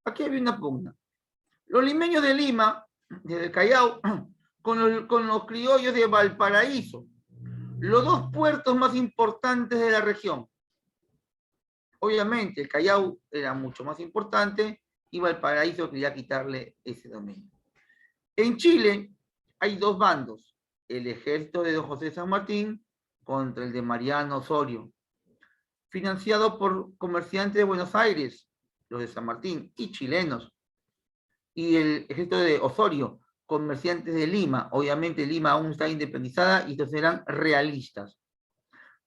Speaker 1: Aquí había una pugna. Los limeños de Lima, del Callao, con los criollos de Valparaíso, los dos puertos más importantes de la región. Obviamente, el Callao era mucho más importante y Valparaíso quería quitarle ese dominio. En Chile hay dos bandos, el ejército de don José de San Martín contra el de Mariano Osorio, financiado por comerciantes de Buenos Aires, los de San Martín, y chilenos, y el ejército de Osorio, comerciantes de Lima. Obviamente Lima aún está independizada y estos eran realistas.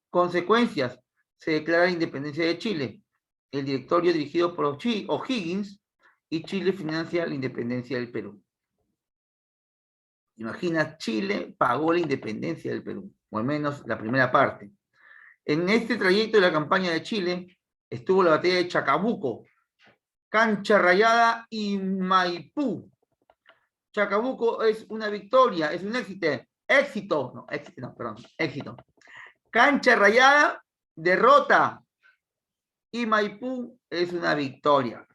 Speaker 1: Consecuencias, se declara la independencia de Chile. El directorio dirigido por O'Higgins y Chile financia la independencia del Perú. Imagina, Chile pagó la independencia del Perú, o al menos la primera parte. En este trayecto de la campaña de Chile estuvo la batalla de Chacabuco, Cancha Rayada y Maipú. Chacabuco es una victoria, es un éxito. Cancha Rayada, derrota. Y Maipú es una victoria.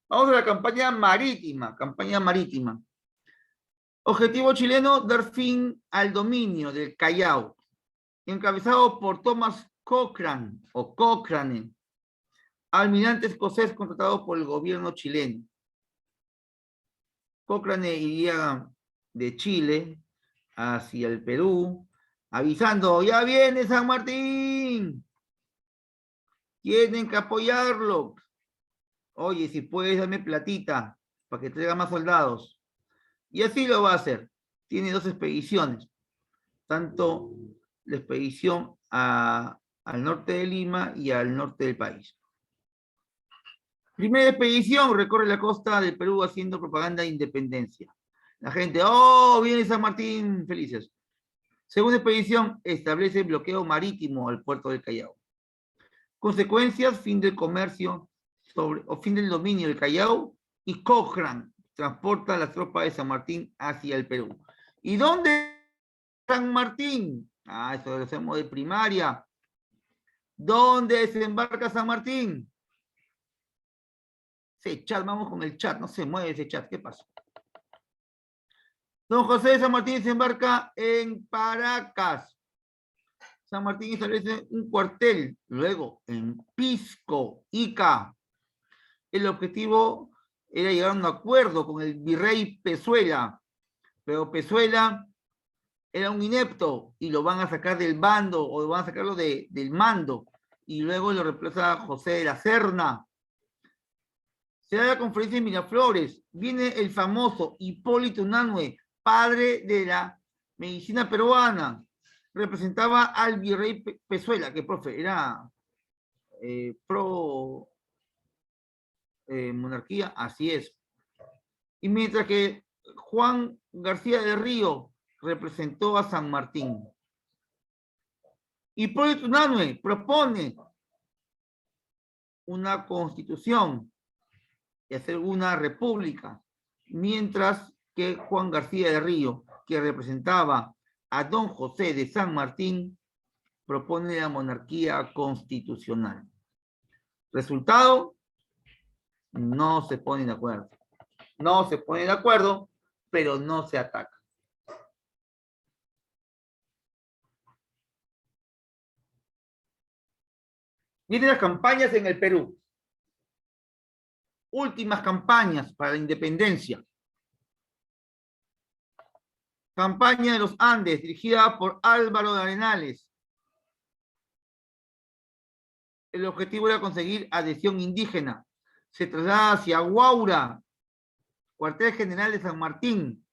Speaker 1: Vamos a la campaña marítima. Objetivo chileno, dar fin al dominio del Callao, encabezado por Thomas Cochrane, almirante escocés contratado por el gobierno chileno. Cochrane iría de Chile hacia el Perú, avisando, ya viene San Martín, tienen que apoyarlo. Oye, si puedes, dame platita para que traiga más soldados. Y así lo va a hacer. Tiene dos expediciones, tanto la expedición al norte de Lima y al norte del país. Primera expedición, recorre la costa del Perú haciendo propaganda de independencia. La gente, oh, viene San Martín, felices. Segunda expedición, establece bloqueo marítimo al puerto del Callao. Consecuencias, fin del comercio o fin del dominio del Callao, y Cochrane transporta a las tropas de San Martín hacia el Perú. ¿Y dónde San Martín? Eso lo hacemos de primaria. ¿Dónde desembarca San Martín? Ese chat, vamos con el chat, no se mueve ese chat, ¿qué pasa? Don José de San Martín desembarca en Paracas. San Martín establece un cuartel, luego en Pisco, Ica. El objetivo era llegar a un acuerdo con el virrey Pezuela, pero Pezuela era un inepto y lo van a sacar del bando o van a sacarlo del mando y luego lo reemplaza José de la Serna. Se da la conferencia en Miraflores, viene el famoso Hipólito Unanue, padre de la medicina peruana, representaba al virrey Pezuela, que profe, era pro monarquía, así es. Y mientras que Juan García del Río representó a San Martín. Hipólito Unanue propone una constitución y hacer una república, mientras que Juan García del Río, que representaba a don José de San Martín, propone la monarquía constitucional. Resultado, no se ponen de acuerdo. No se ponen de acuerdo, pero no se atacan. Vienen las campañas en el Perú. Últimas campañas para la independencia. Campaña de los Andes, dirigida por Álvaro de Arenales. El objetivo era conseguir adhesión indígena. Se traslada hacia Huaura, cuartel general de San Martín.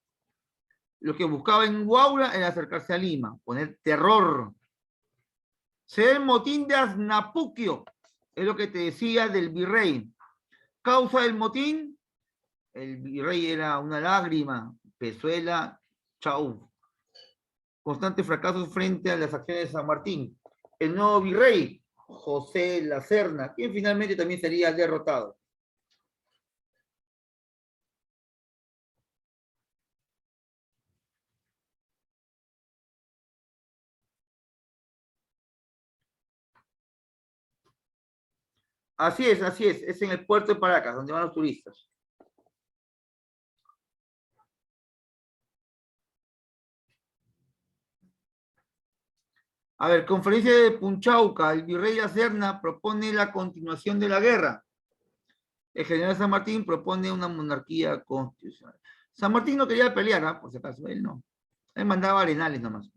Speaker 1: Lo que buscaba en Huaura era acercarse a Lima, poner terror. Se da el motín de Aznapuquio, es lo que te decía del virrey. Causa del motín, el virrey era una lágrima, Pezuela, chau. Constantes fracasos frente a las acciones de San Martín. El nuevo virrey, José La Serna, quien finalmente también sería derrotado. Así es en el puerto de Paracas, donde van los turistas. A ver, conferencia de Punchauca, el virrey La Serna propone la continuación de la guerra. El general San Martín propone una monarquía constitucional. San Martín no quería pelear, ¿eh? Por si acaso, él no. Él mandaba arenales nomás.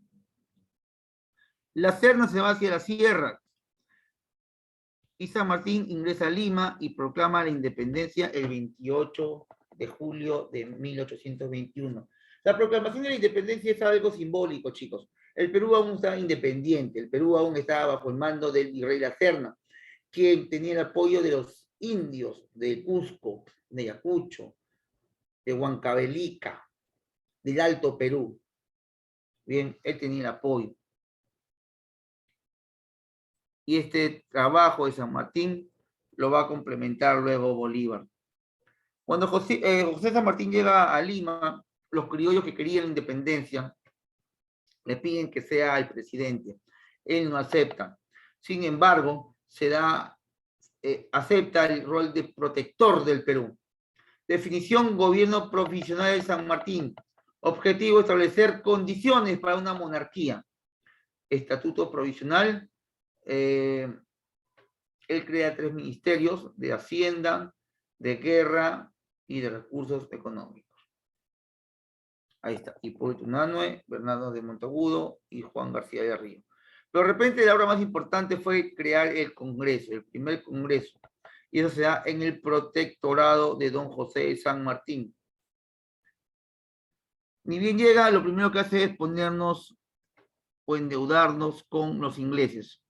Speaker 1: La Serna se va hacia la sierra y San Martín ingresa a Lima y proclama la independencia el 28 de julio de 1821. La proclamación de la independencia es algo simbólico, chicos. El Perú aún estaba independiente, el Perú aún estaba bajo el mando del virrey La Serna, quien tenía el apoyo de los indios de Cusco, de Ayacucho, de Huancavelica, del Alto Perú. Bien, él tenía el apoyo. Y este trabajo de San Martín lo va a complementar luego Bolívar. Cuando José San Martín llega a Lima, los criollos que querían la independencia le piden que sea el presidente. Él no acepta. Sin embargo, acepta el rol de protector del Perú. Definición: gobierno provisional de San Martín. Objetivo: establecer condiciones para una monarquía. Estatuto provisional. Él crea 3 ministerios: de Hacienda, de Guerra y de Recursos Económicos. Ahí está. Hipólito Unanue, Bernardo de Monteagudo y Juan García de Río. Pero de repente la obra más importante fue crear el Congreso, el primer Congreso. Y eso se da en el protectorado de don José de San Martín. Ni bien llega, lo primero que hace es ponernos o endeudarnos con los ingleses.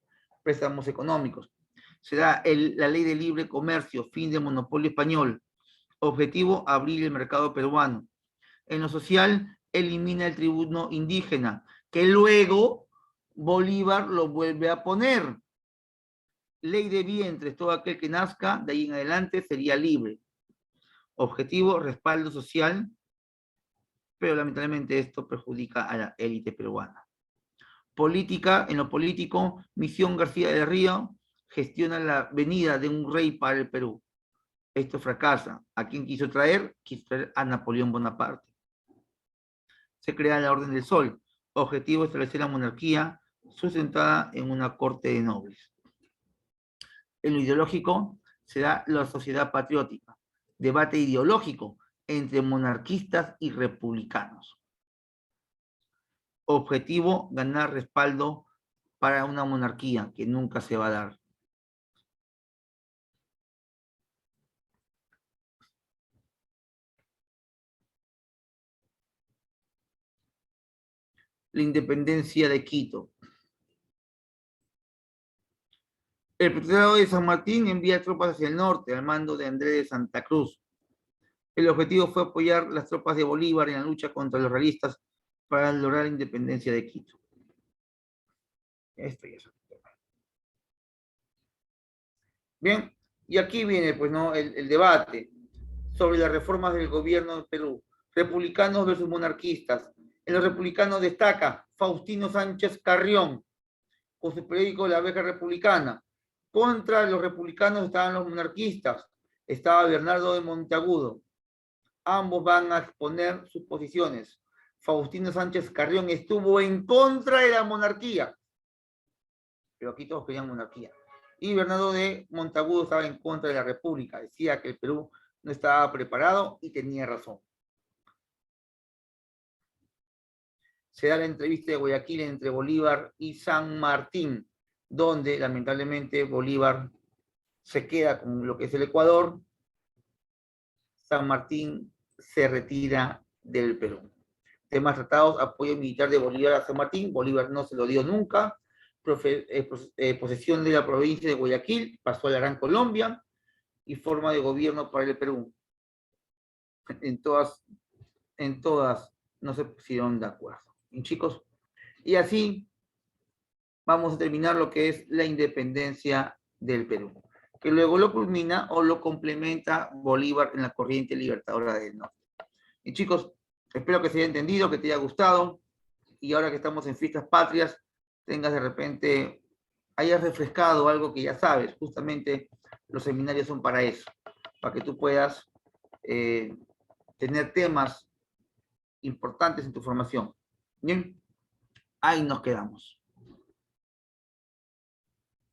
Speaker 1: Préstamos económicos. Se da la ley de libre comercio, fin del monopolio español. Objetivo: abrir el mercado peruano. En lo social, elimina el tributo indígena, que luego Bolívar lo vuelve a poner. Ley de vientres: todo aquel que nazca de ahí en adelante sería libre. Objetivo: respaldo social, pero lamentablemente esto perjudica a la élite peruana. Política: en lo político, Misión García de Río gestiona la venida de un rey para el Perú. Esto fracasa. ¿A quién quiso traer? Quiso traer a Napoleón Bonaparte. Se crea la Orden del Sol. Objetivo: establecer la monarquía sustentada en una corte de nobles. En lo ideológico, se da la sociedad patriótica. Debate ideológico entre monarquistas y republicanos. Objetivo: ganar respaldo para una monarquía que nunca se va a dar. La independencia de Quito. El protectorado de San Martín envía tropas hacia el norte al mando de Andrés de Santa Cruz. El objetivo fue apoyar las tropas de Bolívar en la lucha contra los realistas para lograr la independencia de Quito. Esto ya es. Bien, y aquí viene pues, ¿no? el debate sobre las reformas del gobierno de Perú. Republicanos versus monarquistas. En los republicanos destaca Faustino Sánchez Carrión, con su periódico La Abeja Republicana. Contra los republicanos estaban los monarquistas. Estaba Bernardo de Monteagudo. Ambos van a exponer sus posiciones. Faustino Sánchez Carrión estuvo en contra de la monarquía. Pero aquí todos querían monarquía. Y Bernardo de Monteagudo estaba en contra de la república. Decía que el Perú no estaba preparado y tenía razón. se da la entrevista de Guayaquil entre Bolívar y San Martín, donde lamentablemente Bolívar se queda con lo que es el Ecuador, San Martín se retira del Perú. Temas tratados, apoyo militar de Bolívar a San Martín, Bolívar no se lo dio nunca, posesión de la provincia de Guayaquil, pasó a la Gran Colombia, y forma de gobierno para el Perú. En todas no se pusieron de acuerdo. ¿Y, chicos? Y así vamos a terminar lo que es la independencia del Perú, que luego lo culmina o lo complementa Bolívar en la corriente libertadora del norte. Y chicos, espero que se haya entendido, que te haya gustado, y ahora que estamos en fiestas patrias, tengas de repente, hayas refrescado algo que ya sabes. Justamente los seminarios son para eso, para que tú puedas tener temas importantes en tu formación. Bien, ahí nos quedamos.